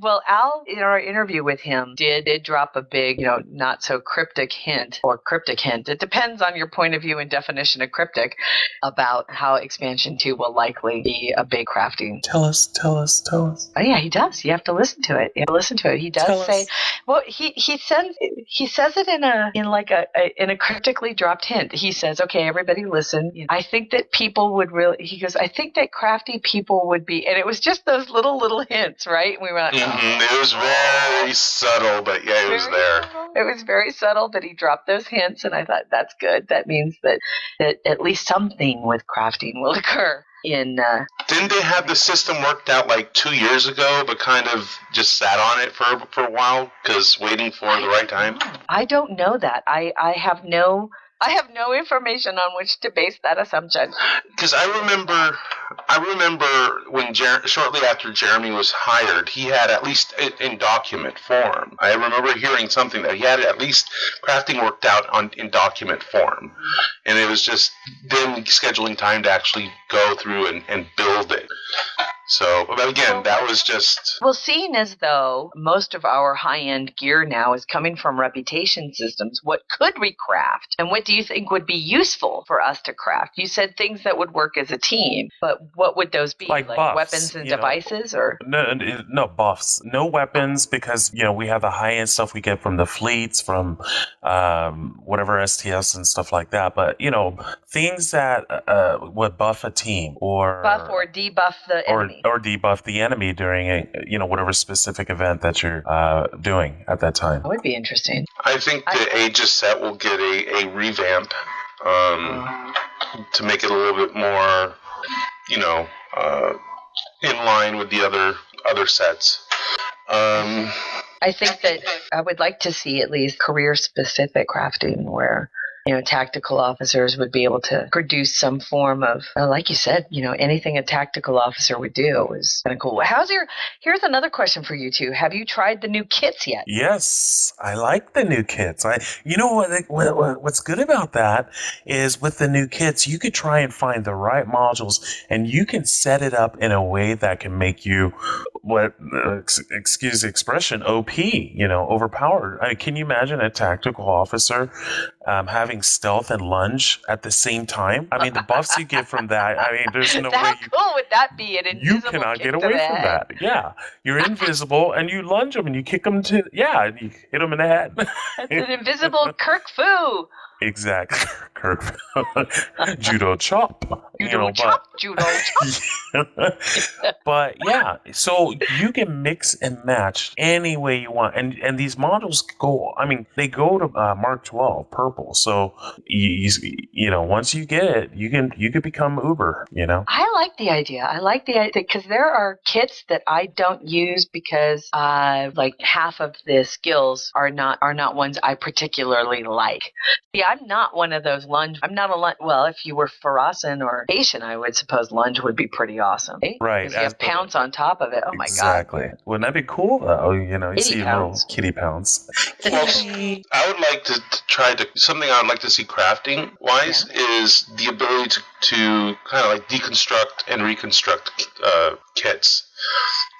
Well, Al, in our interview with him, did drop a big, not so cryptic hint. It depends on your point of view and definition of cryptic about how Expansion 2 will likely be a big crafting. Tell us. Oh yeah, he does. You have to listen to it. He does say. Well, he says it in a cryptically dropped hint. He says, "Okay, everybody, listen. I think that people would really." He goes, "I think that crafty people would be," and it was just those little hints, right? And we went, It was very subtle, but yeah, it was there. It was very subtle, but he dropped those hints, and I thought that's good. That means that at least something with crafting will occur. in. Didn't they have the system worked out like 2 years ago, but kind of just sat on it for a while because waiting for the right time? I don't know that. I have no information on which to base that assumption. Because I remember when shortly after Jeremy was hired, he had at least in document form. I remember hearing something that he had at least crafting worked out in document form, and it was just then scheduling time to actually go through and build it. So, but again, that was just... Well, seeing as though most of our high-end gear now is coming from reputation systems, what could we craft? And what do you think would be useful for us to craft? You said things that would work as a team, but what would those be? Like buffs, weapons and devices? Or No buffs. No weapons, because, we have the high-end stuff we get from the fleets, from whatever STS and stuff like that. But, things that would buff a team or... Buff or debuff the enemy. Or debuff the enemy during a whatever specific event that you're doing at that time. That would be interesting. I think the Aegis set will get a revamp to make it a little bit more, in line with the other sets. I think that I would like to see at least career-specific crafting where tactical officers would be able to produce some form of, like you said, anything a tactical officer would do is kind of cool. Here's another question for you two. Have you tried the new kits yet? Yes, I like the new kits. What's good about that is with the new kits, you could try and find the right modules, and you can set it up in a way that can make you, excuse the expression, OP, overpowered. Can you imagine a tactical officer having stealth and lunge at the same time? The buffs you get from that, there's no way How cool would that be? You cannot get away from that. Yeah. You're invisible and you lunge them and you kick them and you hit them in the head. It's an invisible Kirk Fu. Exactly. Kirk. Judo chop. Judo chop. But yeah, so you can mix and match any way you want. And these models go, they go to Mark 12 purple. So once you get it, you could become Uber, I like the idea because there are kits that I don't use because like half of the skills are not ones I particularly like. See, I'm not one of those lunge. I'm not a lunge. Well, if you were Farasan or Haitian, I would suppose lunge would be pretty awesome. Right. Because you have pounce on top of it. Oh my God. Exactly. Wouldn't that be cool? You see little kitty pounds. Well, I would like to try to, something I would like to see crafting wise is the ability to kind of like deconstruct and reconstruct kits.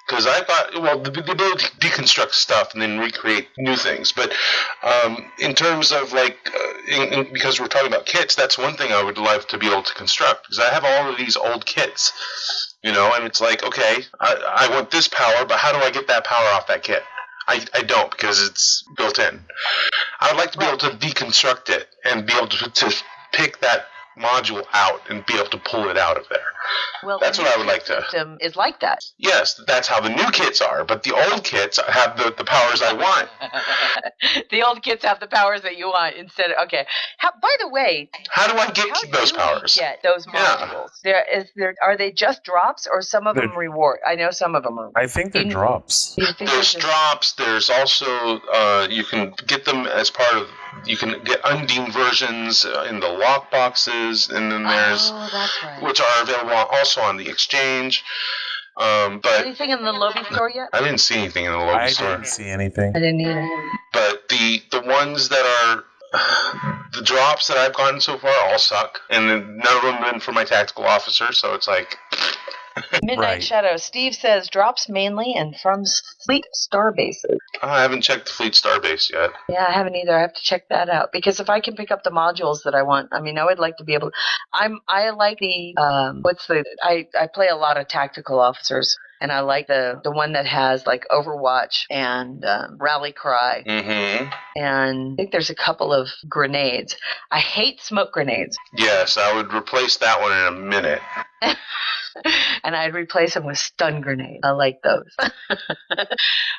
Because I thought, the ability to deconstruct stuff and then recreate new things. But in terms of because we're talking about kits, that's one thing I would love to be able to construct. Because I have all of these old kits, and it's like, okay, I want this power, but how do I get that power off that kit? I don't, because it's built in. I would like to be able to deconstruct it and be able to pick that module out and be able to pull it out of there. Well, that's what I would like to. System is like that. Yes, that's how the new kits are, but the old kits have the powers I want. The old kits have the powers that you want instead of, okay. By the way, how do I get those powers? Get those modules. Are they just drops or some of them reward? I know some of them are. I think they're drops. There's drops. There's also you can get them as part of. You can get undeemed versions in the lock boxes, and then there's which are available also on the exchange. But anything in the Lobby store yet? I didn't see anything in the Lobby store. I didn't see anything. I didn't either. But the ones that are the drops that I've gotten so far all suck, and none of them have been for my tactical officer. So it's like. Midnight Shadow. Steve says drops mainly and from Fleet Star bases. I haven't checked the Fleet Star base yet. Yeah, I haven't either. I have to check that out because if I can pick up the modules that I want, I would like to be able. I like the I play a lot of tactical officers. And I like the one that has like Overwatch and Rally Cry. Mm-hmm. And I think there's a couple of grenades. I hate smoke grenades. Yes, I would replace that one in a minute. And I'd replace them with stun grenades. I like those.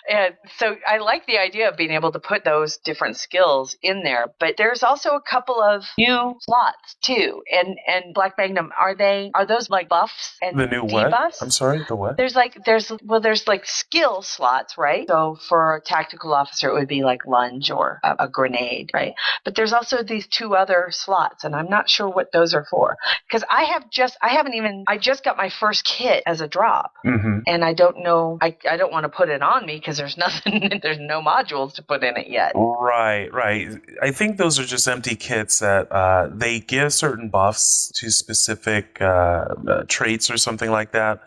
And so I like the idea of being able to put those different skills in there. But there's also a couple of new slots too. And Black Magnum, are those like buffs and The new debuffs? what? I'm sorry, the what? There's like skill slots, right? So for a tactical officer, it would be like lunge or a grenade, right? But there's also these two other slots, and I'm not sure what those are for. Because I just got my first kit as a drop, and I don't know, I don't want to put it on me because there's nothing, there's no modules to put in it yet. Right. I think those are just empty kits that they give certain buffs to specific traits or something like that.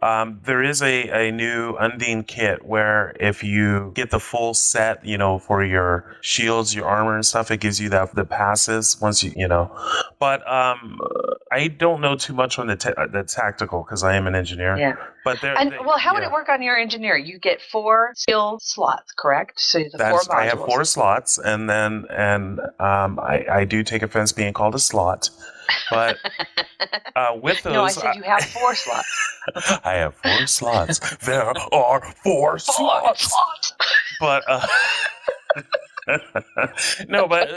There is a new Undine kit where if you get the full set, for your shields, your armor and stuff, it gives you the passives once you. But I don't know too much on the tactical because I am an engineer. Yeah. But how would it work on your engineer? You get 4 skill slots, correct? So the 4 modules. I have 4 slots, and then I do take offense being called a slot. But with those, no, I said you have 4 slots. I have 4 slots. There are 4 slots. But no, but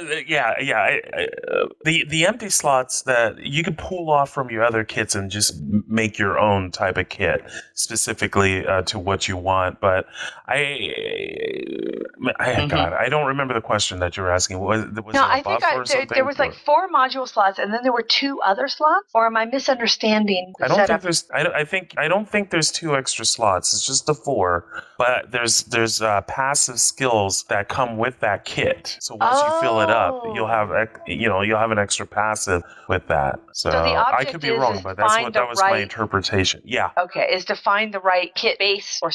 the empty slots that you can pull off from your other kits and just make your own type of kit specifically to what you want. But God, I don't remember the question that you were asking. Was I think there was like 4 module slots, and then there were 2 other slots. Or am I misunderstanding the setup? I don't think there's 2 extra slots. It's just the 4. But there's passive skills that come with that kit. So once you fill it up, you'll have an extra passive with that. So the I could be wrong, but that was my interpretation. Yeah. Okay, is to find the right kit base or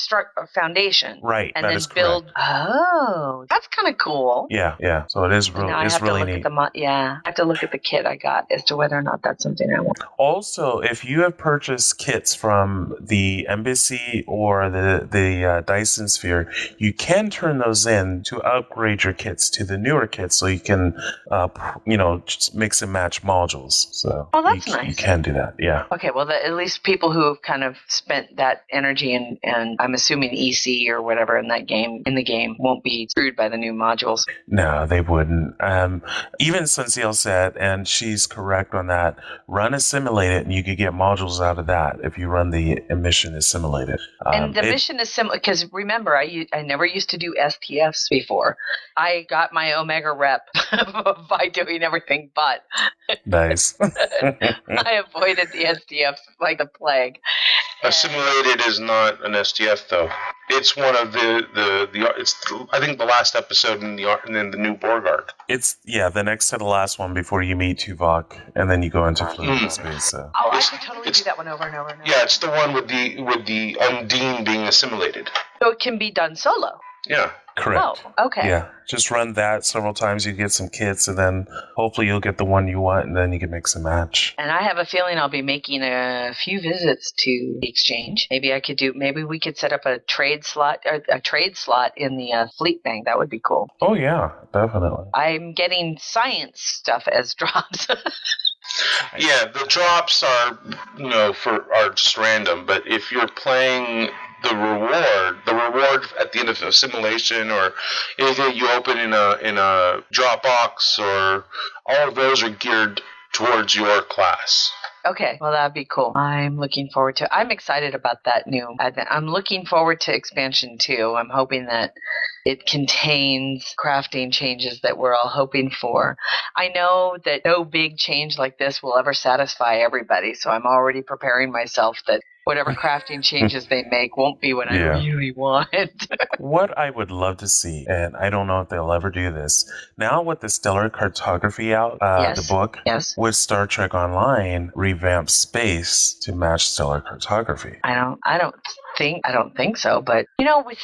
foundation. Right. And that then is build. correct. Oh, that's kind of cool. Yeah. So it is really, it's really neat. I have to look at the kit I got as to whether or not that's something I want. Also, if you have purchased kits from the Embassy or the Dyson Sphere, you can turn those in to upgrade your kits to the newer kits, so you can, just mix and match modules. So that's nice. You can do that. Yeah. Okay. Well, at least people who have kind of spent that energy and I'm assuming EC or whatever in the game won't be screwed by the new modules. No, they wouldn't. Even Sunseal said, and she's correct on that, run Assimilated and you could get modules out of that if you run the mission Assimilated. And the mission is similar, because remember, I never used to do STFs before. I got my Omega rep by doing everything but. Nice. I avoided the STFs like the plague. Assimilated is not an STF though. It's one of it's I think the last episode in the new Borg arc. It's the next to the last one before you meet Tuvok, and then you go into fluid space. So. Oh, I could totally do that one over and over and over. Yeah, it's the one with the Undine being assimilated. So it can be done solo. Yeah. Correct. Oh, okay. Yeah, just run that several times. You get some kits, and then hopefully you'll get the one you want, and then you can mix and match. And I have a feeling I'll be making a few visits to the exchange. Maybe we could set up a trade slot in the fleet bank. That would be cool. Oh yeah, definitely. I'm getting science stuff as drops. Yeah, the drops are are just random. But if you're playing the reward at the end of a simulation or anything you open in a Dropbox, or all of those are geared towards your class. Okay, well that'd be cool. I'm excited about that new advent. I'm looking forward to expansion 2. I'm hoping that it contains crafting changes that we're all hoping for. I know that no big change like this will ever satisfy everybody, so I'm already preparing myself that whatever crafting changes they make won't be what I really want. What I would love to see, and I don't know if they'll ever do this, now with the Stellar Cartography out, the book, with Star Trek Online, revamp space to match Stellar Cartography. I don't don't think so. But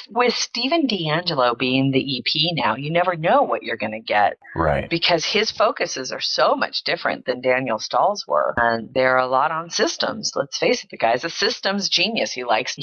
with Stephen D'Angelo being the EP now, you never know what you're going to get, right? Because his focuses are so much different than Daniel Stahl's were, and they're a lot on systems. Let's face it, the guy's a systems genius. He likes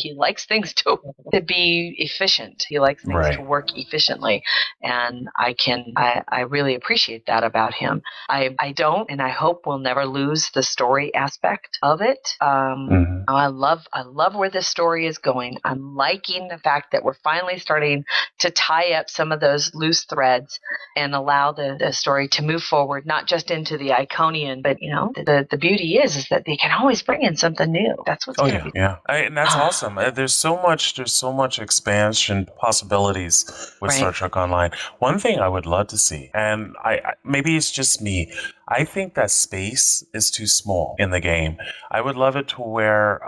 things to be efficient. He likes things to work efficiently, and I really appreciate that about him. I don't, and I hope we'll never lose the story aspect of it. I love where this story is going. I'm liking the fact that we're finally starting to tie up some of those loose threads and allow the story to move forward, not just into the Iconian, but the beauty is that they can always bring in something new. That's what's going to be. And that's awesome. There's so much expansion possibilities with Star Trek Online. One thing I would love to see, and I maybe it's just me, I think that space is too small in the game. I would love it to where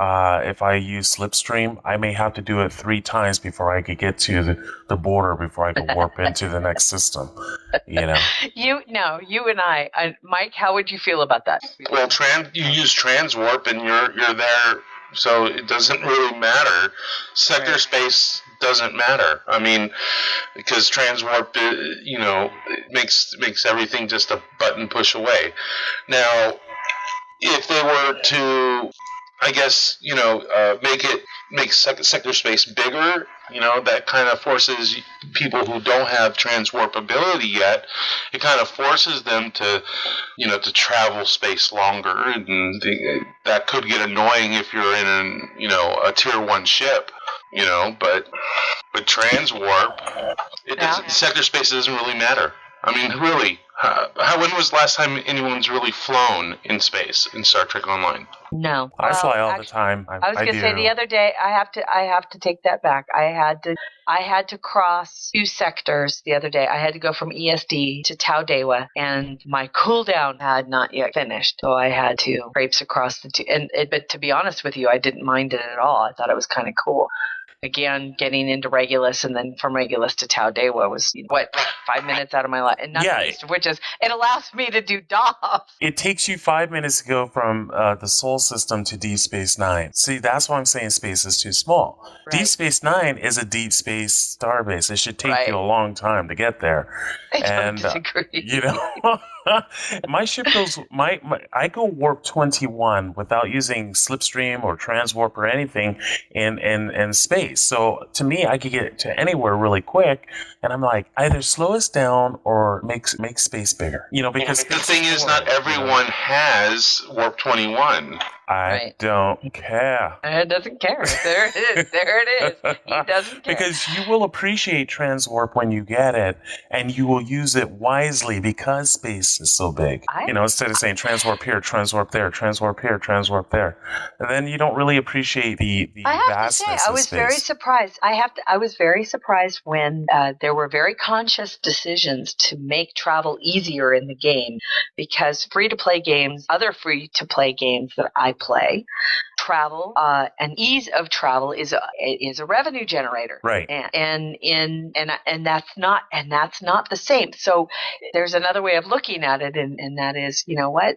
if I use Slipstream, I may have to do it 3 times before I could get to the border before I could warp into the next system. You and I, Mike, how would you feel about that? Well, you use transwarp and you're there, so it doesn't really matter. Sector space doesn't matter. I mean, because transwarp, it makes everything just a button push away. Now, if they were to, I guess, make sector space bigger, that kind of forces people who don't have transwarp ability yet, it kind of forces them to, to travel space longer, and that could get annoying if you're in a tier 1 ship, but with transwarp, sector space doesn't really matter. I mean, really, when was the last time anyone's really flown in space in Star Trek Online? No, I fly all the time. I was going to say the other day. I have to take that back. I had to cross 2 sectors the other day. I had to go from ESD to Tau Dewa, and my cooldown had not yet finished, so I had to traipse across the 2. But to be honest with you, I didn't mind it at all. I thought it was kind of cool. Again, getting into Regulus and then from Regulus to Tau Dewa was 5 minutes out of my life, and not least of which is it allows me to do DOF. It takes you 5 minutes to go from the Sol system to Deep Space Nine. See, that's why I'm saying space is too small. Right. Deep Space Nine is a deep space starbase. It should take you a long time to get there. I don't disagree. My ship goes. I go warp 21 without using Slipstream or Transwarp or anything in space. So to me, I could get to anywhere really quick, and I'm like, either slow us down or make space bigger. Because the thing is, not everyone has warp 21. I don't care. It doesn't care. There it is. There it is. He doesn't care. Because you will appreciate transwarp when you get it, and you will use it wisely because space is so big. Instead of saying transwarp here, transwarp there, transwarp here, transwarp there, and then you don't really appreciate the vastness of space. I was very surprised. I was very surprised when there were very conscious decisions to make travel easier in the game, because other free-to-play games that I play, travel and ease of travel is a revenue generator, right? And that's not the same. So there's another way of looking at it, and that is,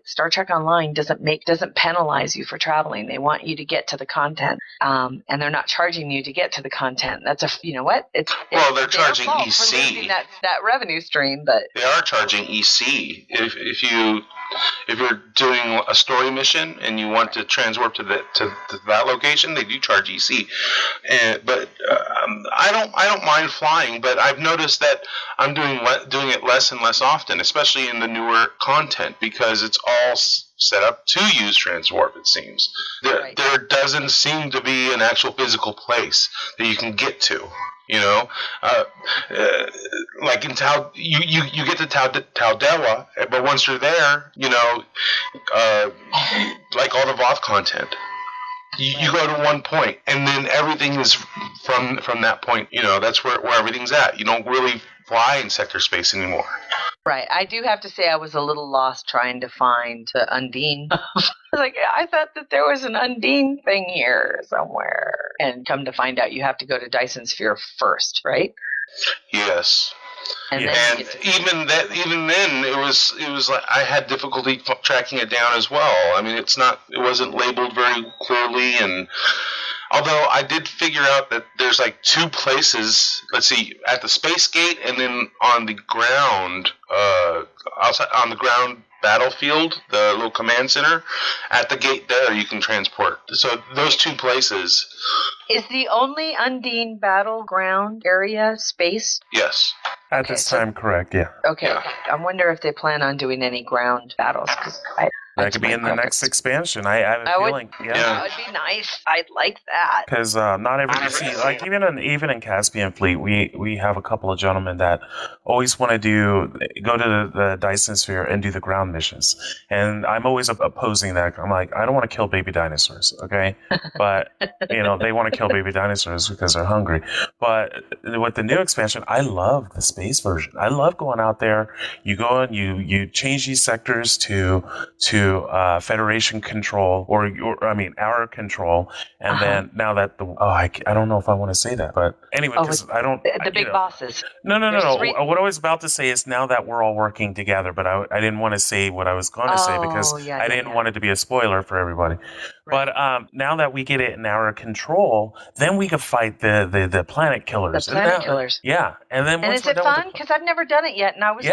Star Trek Online doesn't penalize you for traveling. They want you to get to the content, and they're not charging you to get to the content. That's they're charging EC for losing that revenue stream, but they are charging EC if you're doing a story mission and you want to transwarp to that location, they do charge EC. But I don't mind flying, but I've noticed that I'm doing it less and less often, especially in the newer content, because it's all set up to use transwarp. It seems there doesn't seem to be an actual physical place that you can get to. Like in Tau, you get to Tau Dewa, but once you're there, like all the Voth content, you go to one point, and then everything is from that point. That's where everything's at. You don't really fly in sector space anymore. Right. I do have to say I was a little lost trying to find the Undine. I thought that there was an Undine thing here somewhere. And come to find out, you have to go to Dyson Sphere first, right? Yes. And even then, it was like I had difficulty tracking it down as well. I mean, it wasn't labeled very clearly, and Although I did figure out that there's like 2 places. Let's see, at the space gate and then on the ground, outside on the ground battlefield, the little command center. At the gate there, you can transport. So those 2 places. Is the only Undine battleground area space? Yes. At this time, correct, yeah. Okay. I wonder if they plan on doing any ground battles. That could be in the next expansion. I have a feeling. That would be nice. I'd like that. Because not everybody see, like even in Caspian Fleet, we have a couple of gentlemen that always want to go to the Dyson Sphere and do the ground missions, and I'm always opposing that. I'm like, I don't want to kill baby dinosaurs, okay? But they want to kill baby dinosaurs because they're hungry. But with the new expansion, I love the space version. I love going out there. You go and you change these sectors to Federation control, or our control, and then now that I don't know if I want to say that, but anyway, because I don't the big bosses. No. What I was about to say is now that we're all working together, but I didn't want to say what I was going to say because I didn't want it to be a spoiler for everybody. Right. But now that we get it in our control, then we can fight the planet killers. The planet killers. Yeah, and then is it fun? Because I've never done it yet, and I was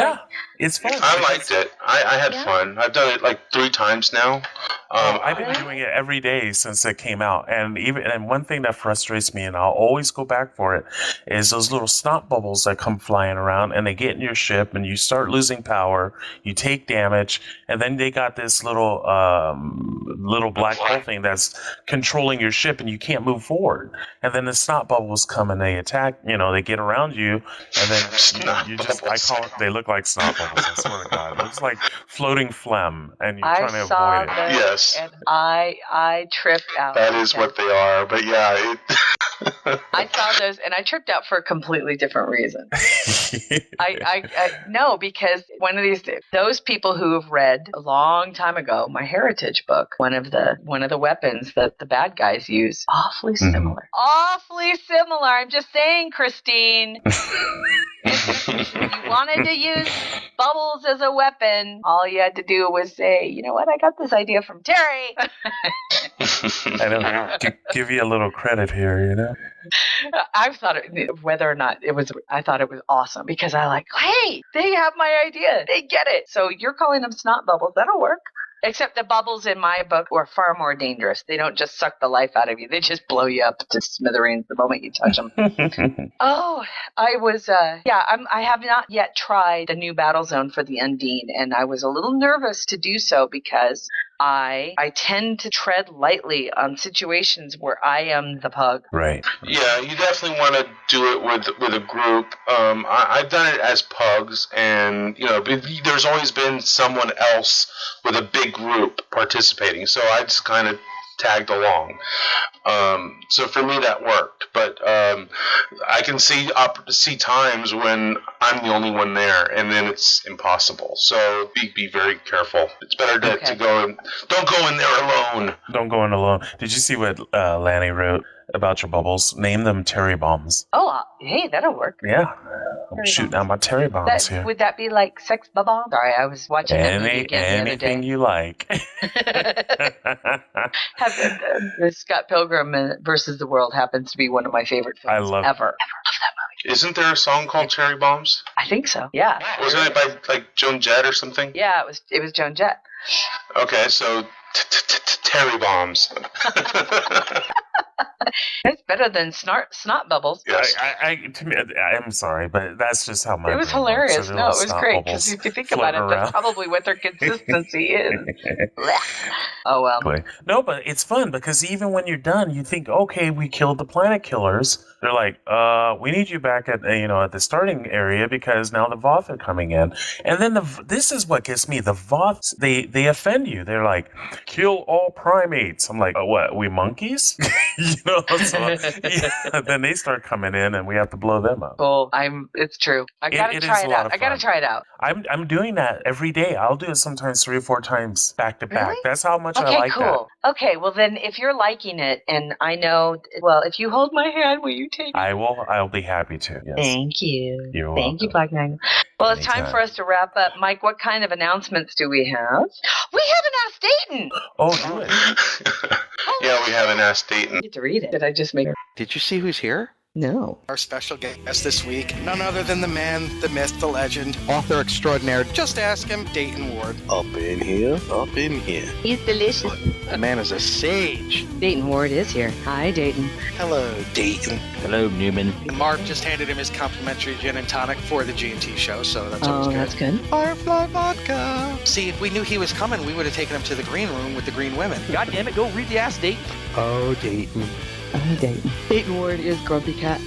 it's fun. I liked it. I had fun. I've done it like 3 times now. I've been doing it every day since it came out, and one thing that frustrates me, and I'll always go back for it, is those little snot bubbles that come flying around, and they get in your ship, and you start losing power, you take damage, and then they got this little black hole thing that's controlling your ship, and you can't move forward. And then the snot bubbles come and they attack. They get around you, and then you just I call it. They look like snot bubbles. I swear to God, it looks like floating phlegm, and you're trying to avoid it. Yes. And I tripped out. That is what they are, but yeah. I saw those, and I tripped out for a completely different reason. No, because one of those people who have read a long time ago my Heritage book, one of the weapons that the bad guys use, awfully similar. Awfully similar. I'm just saying, Christine. If you wanted to use bubbles as a weapon, all you had to do was say, you know what, I got this idea from Terry. I don't give you a little credit here, I thought whether or not it was, I thought it was awesome because hey, they have my idea. They get it. So you're calling them snot bubbles. That'll work. Except the bubbles in my book were far more dangerous. They don't just suck the life out of you. They just blow you up to smithereens the moment you touch them. I was, I have not yet tried the new battle zone for the Undine, and I was a little nervous to do so because I tend to tread lightly on situations where I am the pug. Right. Yeah, you definitely want to do it with a group. I've done it as pugs, and there's always been someone else with a big group participating, so I just kind of tagged along. So for me that worked, but I can see times when I'm the only one there, and then it's impossible. So be very careful. It's better to go in. Don't go in there alone. Don't go in alone. Did you see what Lanny wrote about your bubbles? Name them Terry bombs. Oh, hey, that'll work. Yeah, I'm shooting out my Terry bombs here. Would that be like sex bomb? Sorry, I was watching that movie again the other day. Anything you like. Scott Pilgrim versus the World happens to be one of my favorite films ever. I love that movie. Isn't there a song called Cherry Bombs? I think so. Yeah. Wasn't it by like Joan Jett or something? Yeah, it was Joan Jett. Okay, so Terry Bombs. It's better than snot bubbles. Yes. I'm sorry, but that's just how my. It was hilarious. No, it was great because if you think about it, that's probably what their consistency is. Oh well. No, but it's fun because even when you're done, you think, okay, we killed the planet killers. They're like, we need you back at the starting area because now the Voth are coming in, and then this is what gets me. The Voths they offend you. They're like, kill all primates. I'm like, what? We monkeys? Then they start coming in, and we have to blow them up. Cool. It's true. I gotta try it out. I gotta try it out. I'm doing that every day. I'll do it sometimes 3 or 4 times back to back. Really? That's how much I like that. Okay, well then, if you're liking it, and I know, if you hold my hand, will you take it? I will. I'll be happy to. Yes. Thank you. You're welcome. Thank you, Black Magnum. Well, it's time for us to wrap up. Mike, what kind of announcements do we have? We have an Ask Dayton! Oh, do it. Yeah, we have an Ask Dayton. Get to read it. Did I just make her? Did you see who's here? No. Our special guest this week, none other than the man, the myth, the legend, Author extraordinaire. just ask him, Dayton Ward. Up in here, up in here. He's delicious. The man is a sage. Dayton Ward is here. Hi, Dayton. Hello, Dayton. Hello, Newman. And Mark just handed him his complimentary gin and tonic for the G&T show, so that's always good. That's good. Firefly vodka. See, if we knew he was coming, we would have taken him to the green room with the green women. God damn it, go read the Ask Dayton. Oh, Dayton. Oh, Dayton. Dayton Ward is Grumpy Cat.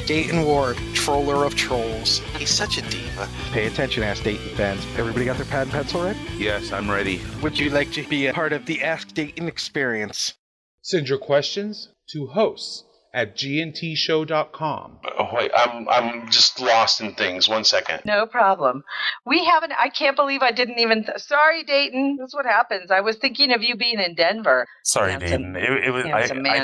Dayton Ward, troller of trolls. He's such a diva. Pay attention, Ask Dayton fans. Everybody got their pad and pencil ready? Yes, I'm ready. Would you like to be a part of the Ask Dayton experience? Send your questions to hosts@gntshow.com. Oh, wait, I'm just lost in things. 1 second. No problem. We haven't. I can't believe I didn't even. Sorry, Dayton. That's what happens. I was thinking of you being in Denver. Sorry, Handsome- Dayton. It was handsome man, I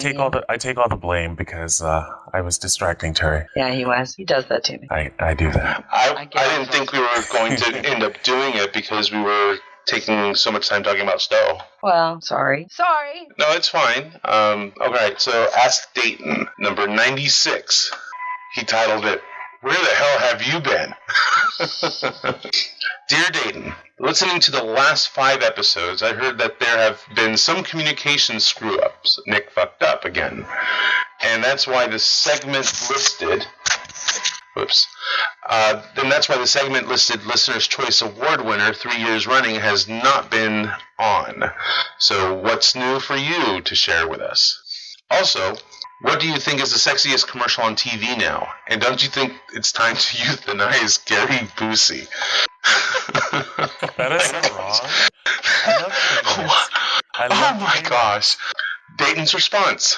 take all the blame because I was distracting Terry. Yeah, he was. He does that to me. I do that. I didn't think we were going to end up doing it because we were taking so much time talking about Stowe. Well, sorry. Sorry. No, it's fine. Okay, so Ask Dayton, number 96. He titled it, "Where the hell have you been?" Dear Dayton, listening to the last 5 episodes, I heard that there have been some communication screw-ups. Nick fucked up again. And that's why the segment listed... then that's why the segment listed Listener's Choice Award winner 3 years running has not been on. So what's new for you to share with us? Also, what do you think is the sexiest commercial on TV now? And don't you think it's time to euthanize Gary Busey? That is wrong. Oh my gosh. Dayton's response.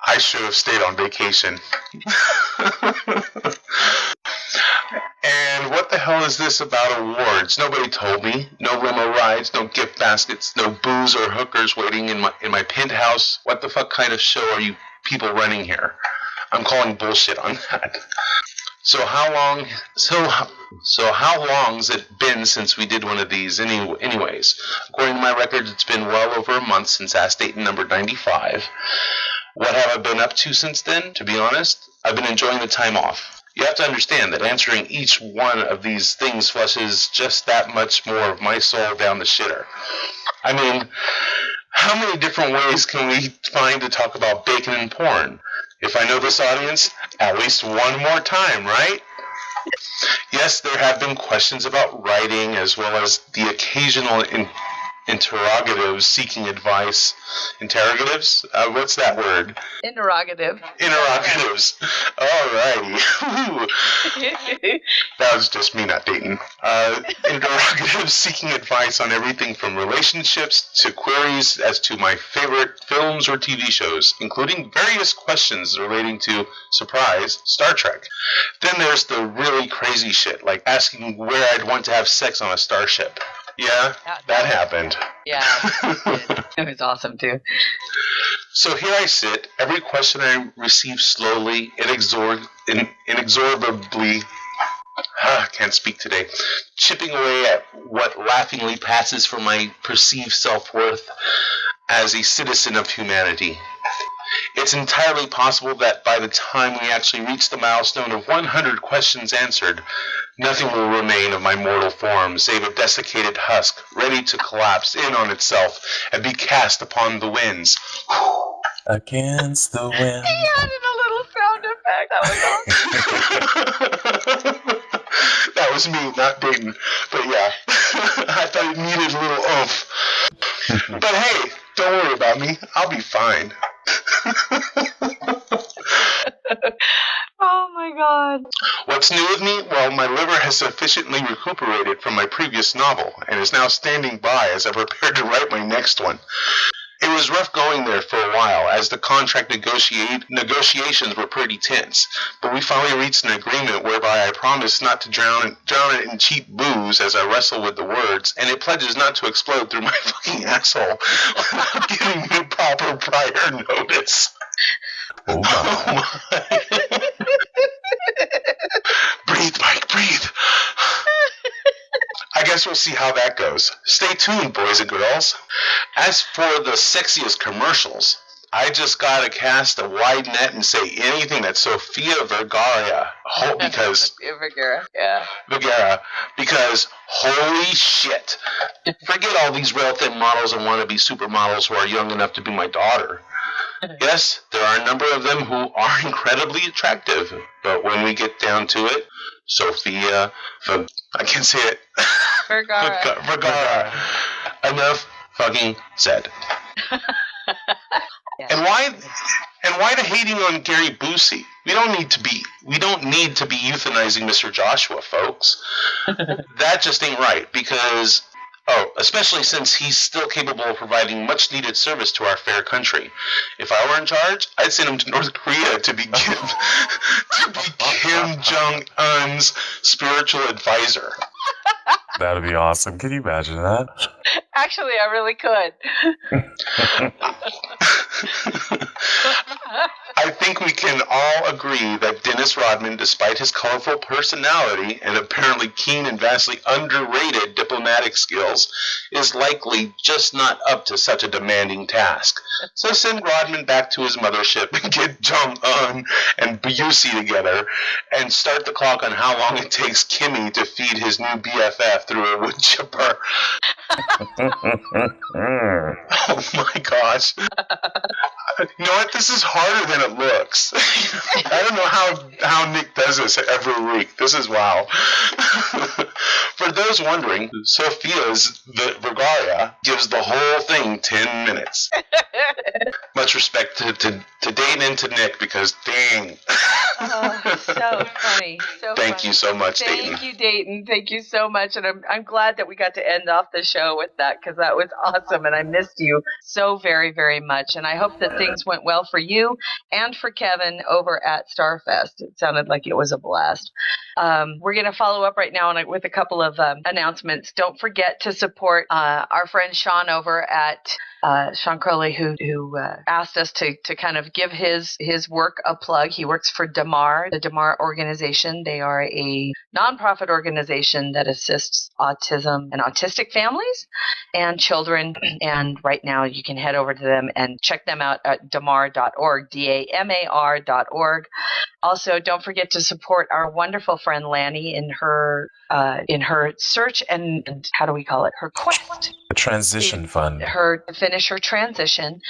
I should have stayed on vacation. And what the hell is this about awards? Nobody told me. No limo rides, no gift baskets, no booze or hookers waiting in my penthouse. What the fuck kind of show are you people running here? I'm calling bullshit on that. So how long's it been since we did one of these anyways? According to my records, it's been well over a month since Ask Dayton number 95. What have I been up to since then? To be honest, I've been enjoying the time off. You have to understand that answering each one of these things flushes just that much more of my soul down the shitter. I mean, how many different ways can we find to talk about bacon and porn? If I know this audience, at least one more time, right? Yes, there have been questions about writing as well as the occasional interrogatives seeking advice. Interrogatives? What's that word? Interrogative. Interrogatives. Alrighty. That was just me, not Dayton. Interrogatives seeking advice on everything from relationships to queries as to my favorite films or TV shows, including various questions relating to, surprise, Star Trek. Then there's the really crazy shit, like asking where I'd want to have sex on a starship. Yeah, that happened. Yeah, it was awesome too. So here I sit, every question I receive slowly, inexorably, can't speak today, chipping away at what laughingly passes for my perceived self-worth as a citizen of humanity. It's entirely possible that by the time we actually reach the milestone of 100 questions answered, nothing will remain of my mortal form save a desiccated husk ready to collapse in on itself and be cast upon the winds. Against the wind. He added a little sound effect. That was awesome. That was me, not Dayton. But yeah, I thought it needed a little oomph. But hey, don't worry about me. I'll be fine. Oh my god. What's new with me? Well, my liver has sufficiently recuperated from my previous novel and is now standing by as I prepare to write my next one. It was rough going there for a while, as the contract negotiations were pretty tense, but we finally reached an agreement whereby I promised not to drown it in cheap booze as I wrestle with the words, and it pledges not to explode through my fucking asshole without giving me proper prior notice. Oh my. Breathe, Mike, breathe. I guess we'll see how that goes. Stay tuned, boys and girls. As for the sexiest commercials, I just gotta cast a wide net and say anything that Sofia Vergara. Because Vergara, because holy shit. Forget all these real thin models and wannabe supermodels who are young enough to be my daughter. Yes, there are a number of them who are incredibly attractive, but when we get down to it, Sofia, I can't say it. Vergara. Enough fucking said. Yeah. And why the hating on Gary Busey? We don't need to be euthanizing Mr. Joshua, folks. That just ain't right, because especially since he's still capable of providing much needed service to our fair country. If I were in charge, I'd send him to North Korea to be Kim Jong-un's spiritual advisor. That'd be awesome. Can you imagine that? Actually, I really could. I think we can all agree that Dennis Rodman, despite his colorful personality and apparently keen and vastly underrated diplomatic skills, is likely just not up to such a demanding task. So send Rodman back to his mothership and get Jong-un and Busey together and start the clock on how long it takes Kimmy to feed his new BFF through a wood chipper. Oh my gosh. You know what? This is harder than it looks. I don't know how Nick does this every week. This is wow. For those wondering, Sofia's Vergara gives the whole thing 10 minutes. Much respect to Dayton and to Nick, because dang. Oh, so funny. Thank you so much, Dayton. Thank you, Dayton. Thank you so much. And I'm glad that we got to end off the show with that, because that was awesome. And I missed you so very, very much. And I hope that things went well for you and for Kevin over at Starfest. It sounded like it was a blast. We're going to follow up right now with a couple of announcements. Don't forget to support our friend Sean over at Sean Crowley, who asked us to kind of give his work a plug. He works for DAMAR, the DAMAR organization. They are a nonprofit organization that assists autism and autistic families and children. And right now you can head over to them and check them out at damar.org, DAMAR.org. Also, don't forget to support our wonderful friend Lanny in her search and how do we call it? Her quest. A transition fund. To finish her transition.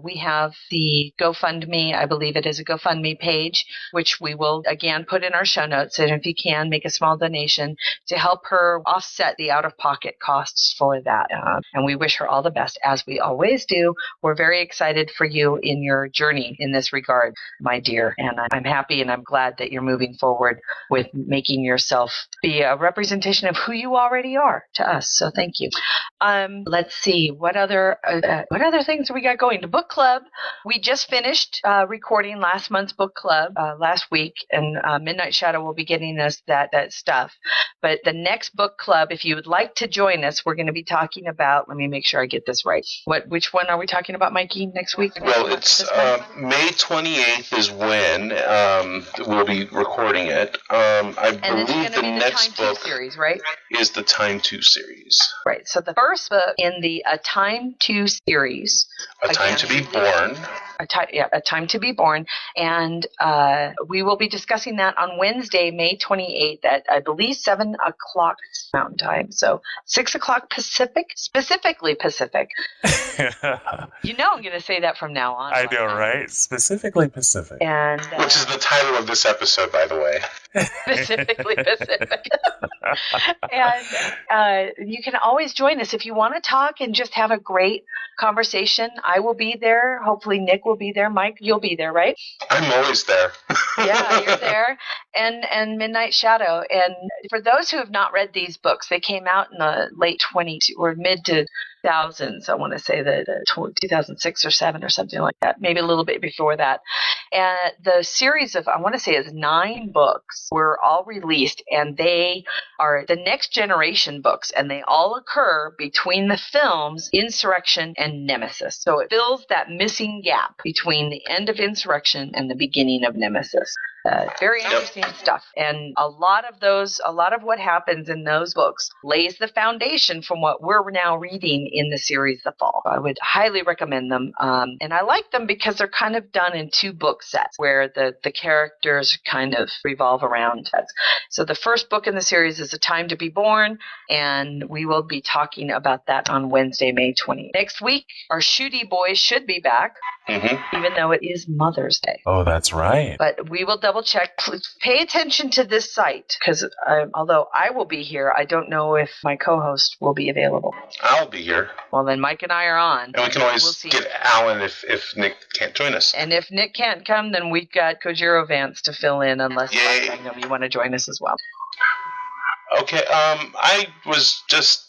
We have the GoFundMe, I believe it is a GoFundMe page, which we will again put in our show notes. And if you can, make a small donation to help her offset the out-of-pocket costs for that. And we wish her all the best, as we always do. We're very excited for you in your journey in this regard, my dear. And I'm happy and I'm glad that you're moving forward with making yourself be a representation of who you already are to us. So thank you. Let's see what other things we got going. The book club. We just finished recording last month's book club last week, and Midnight Shadow will be getting us that stuff. But the next book club, if you would like to join us, we're going to be talking about. Let me make sure I get this right. Which one are we talking about, Mikey? Next week? Well, it's May 28th is when we'll be recording it. I believe the next book series, right? Is the Time 2 series. Right. So the first book in the A Time 2 series. A Time to Be Born. A Time to Be Born. And we will be discussing that on Wednesday, May 28th at, I believe, 7 o'clock Mountain Time. So 6 o'clock Pacific, specifically Pacific. You know I'm going to say that from now on. I know, right? Specifically Pacific. And which is the title of this episode, by the way. Specifically Pacific. And you can always join us if you want to talk and just have a great conversation. I will be there. Hopefully Nick will be there. Mike, you'll be there, right? I'm always there. Yeah, you're there. And Midnight Shadow. And for those who have not read these books, they came out in the late 20s or mid to thousands. I want to say that 2006 or 7 or something like that, maybe a little bit before that. And the series of, I want to say, is 9 books were all released, and they are the next generation books, and they all occur between the films Insurrection and Nemesis. So it fills that missing gap between the end of Insurrection and the beginning of Nemesis. Very interesting stuff. And a lot of what happens in those books lays the foundation from what we're now reading in the series The Fall. I would highly recommend them. And I like them because they're kind of done in 2 book sets where the characters kind of revolve around. So the first book in the series is A Time to Be Born, and we will be talking about that on Wednesday, May 20th. Next week, our shooty boys should be back, even though it is Mother's Day. Oh, that's right. But we will double check. Please pay attention to this site because although I will be here, I don't know if my co-host will be available. I'll be here. Well, then Mike and I are on. And we can always get Alan if Nick can't join us. And if Nick can't come, then we've got Kojiro Vance to fill in unless Black Magnum, you want to join us as well. Okay, I was just,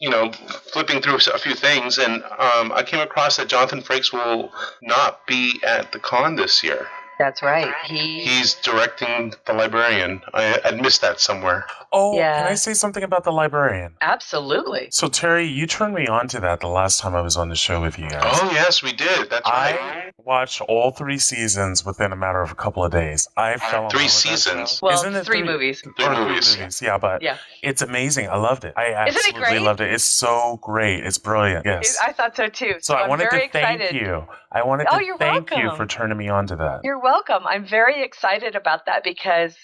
flipping through a few things, and I came across that Jonathan Frakes will not be at the con this year. That's right. He's directing The Librarian. I'd missed that somewhere. Oh, can I say something about The Librarian? Absolutely. So, Terry, you turned me on to that the last time I was on the show with you guys. Oh, yes, we did. That's right. I watched all 3 seasons within a matter of a couple of days. I fell in love with 3 seasons? Well, Isn't it 3 movies. 3 movies. Yeah, but it's amazing. I loved it. I absolutely loved it. It's so great. It's brilliant. Yes. I thought so, too. So I wanted to thank you. I wanted to thank you welcome. for turning me on to that. You're welcome. I'm very excited about that because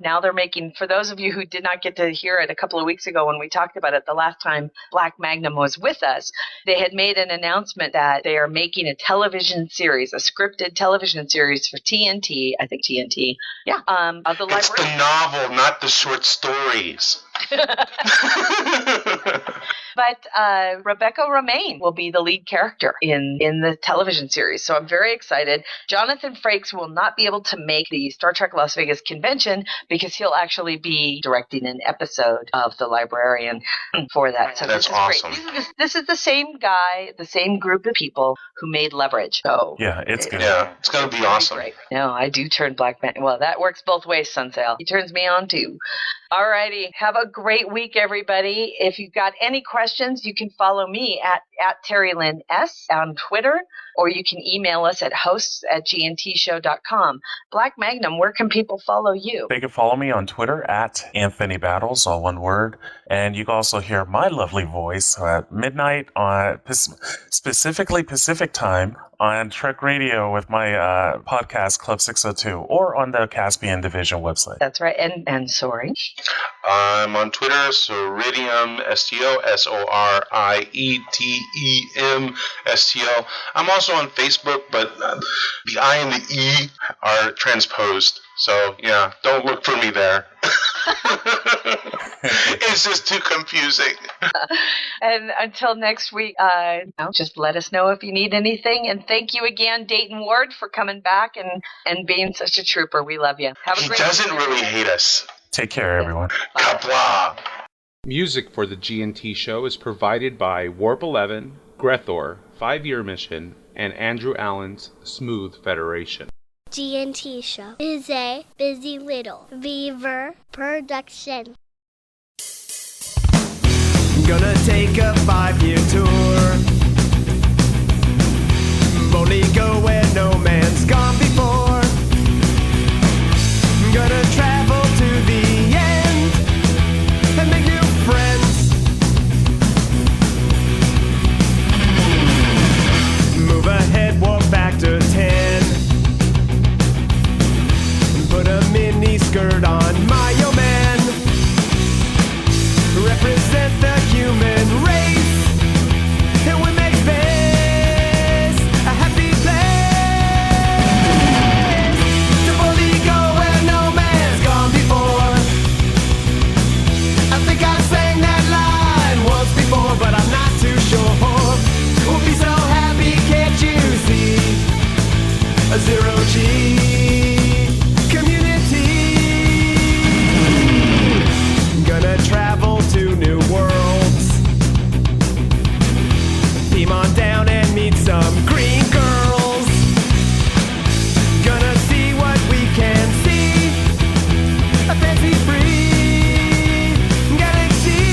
now they're making, for those of you who did not get to hear it a couple of weeks ago when we talked about it the last time Black Magnum was with us, they had made an announcement that they are making a television series, a scripted television series for TNT, I think TNT, of the library. It's the novel, not the short stories. But Rebecca Romaine will be the lead character in the television series. So I'm very excited. Jonathan Frakes will not be able to make the Star Trek Las Vegas convention because he'll actually be directing an episode of The Librarian for that. So that's awesome. Great. This is the same guy, the same group of people who made Leverage. So yeah, it's good. Yeah, it's going to be awesome. Great. No, I do turn Black Man. Well, that works both ways, Sunsail. He turns me on too. All righty. Have a great week, everybody. If you've got any questions, you can follow me at Terry Lynn S on Twitter, or you can email us at hosts@gntshow.com. Black Magnum, where can people follow you? They can follow me on Twitter at Anthony Battles, all one word. And you can also hear my lovely voice at midnight on specifically Pacific time on Trek Radio with my podcast Club 602 or on the Caspian Division website. That's right. And sorry. I'm on Twitter, Soridium, STO, SORIETEM, I'm also on Facebook, but the I and the E are transposed. So, yeah, don't look for me there. It's just too confusing. And until next week, just let us know if you need anything. And thank you again, Dayton Ward, for coming back and being such a trooper. We love you. Have a great He doesn't really hate us. Take care, everyone. Kapla. Music for the G&T show is provided by Warp 11, Grethor, 5-Year Mission, and Andrew Allen's Smooth Federation. G&T Show is a busy little beaver production. Gonna take a 5-year tour. Boldly go where no man's gone before. Gonna travel to the end and make new friends. Move ahead, walk back to 10. Put a mini skirt on my old man. Represent the human race. And we make space a happy place. To boldly go where no man's gone before. I think I sang that line once before, but I'm not too sure. We'll be so happy, can't you see? A zero-G gonna travel to new worlds. Beam on down and meet some green girls. Gonna see what we can see. A fancy-free galaxy.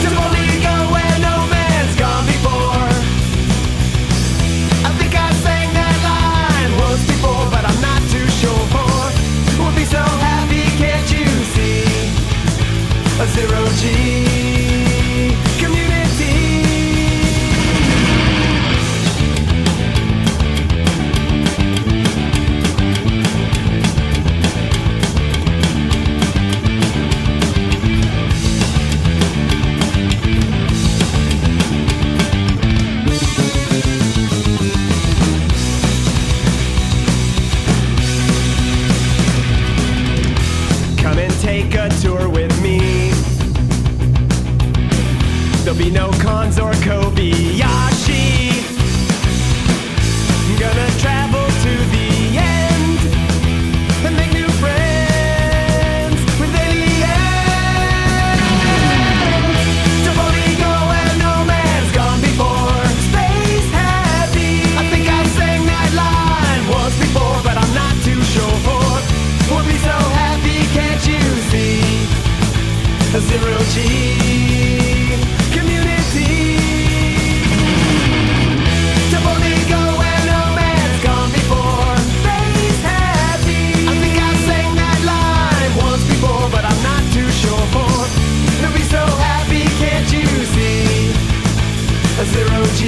To boldly go where no man's gone before. I think I sang that line once before, but I'm not too no cons or Kobayashi. Gonna travel to the end and make new friends with aliens. Double ego and no man's gone before. Space happy. I think I sang that line once before, but I'm not too sure. We'll be so happy, can't you see? A zero-G community. Double ego and no man's gone before. Space happy. I think I sang that line once before, but I'm not too sure. They'll be so happy, can't you see? A zero-G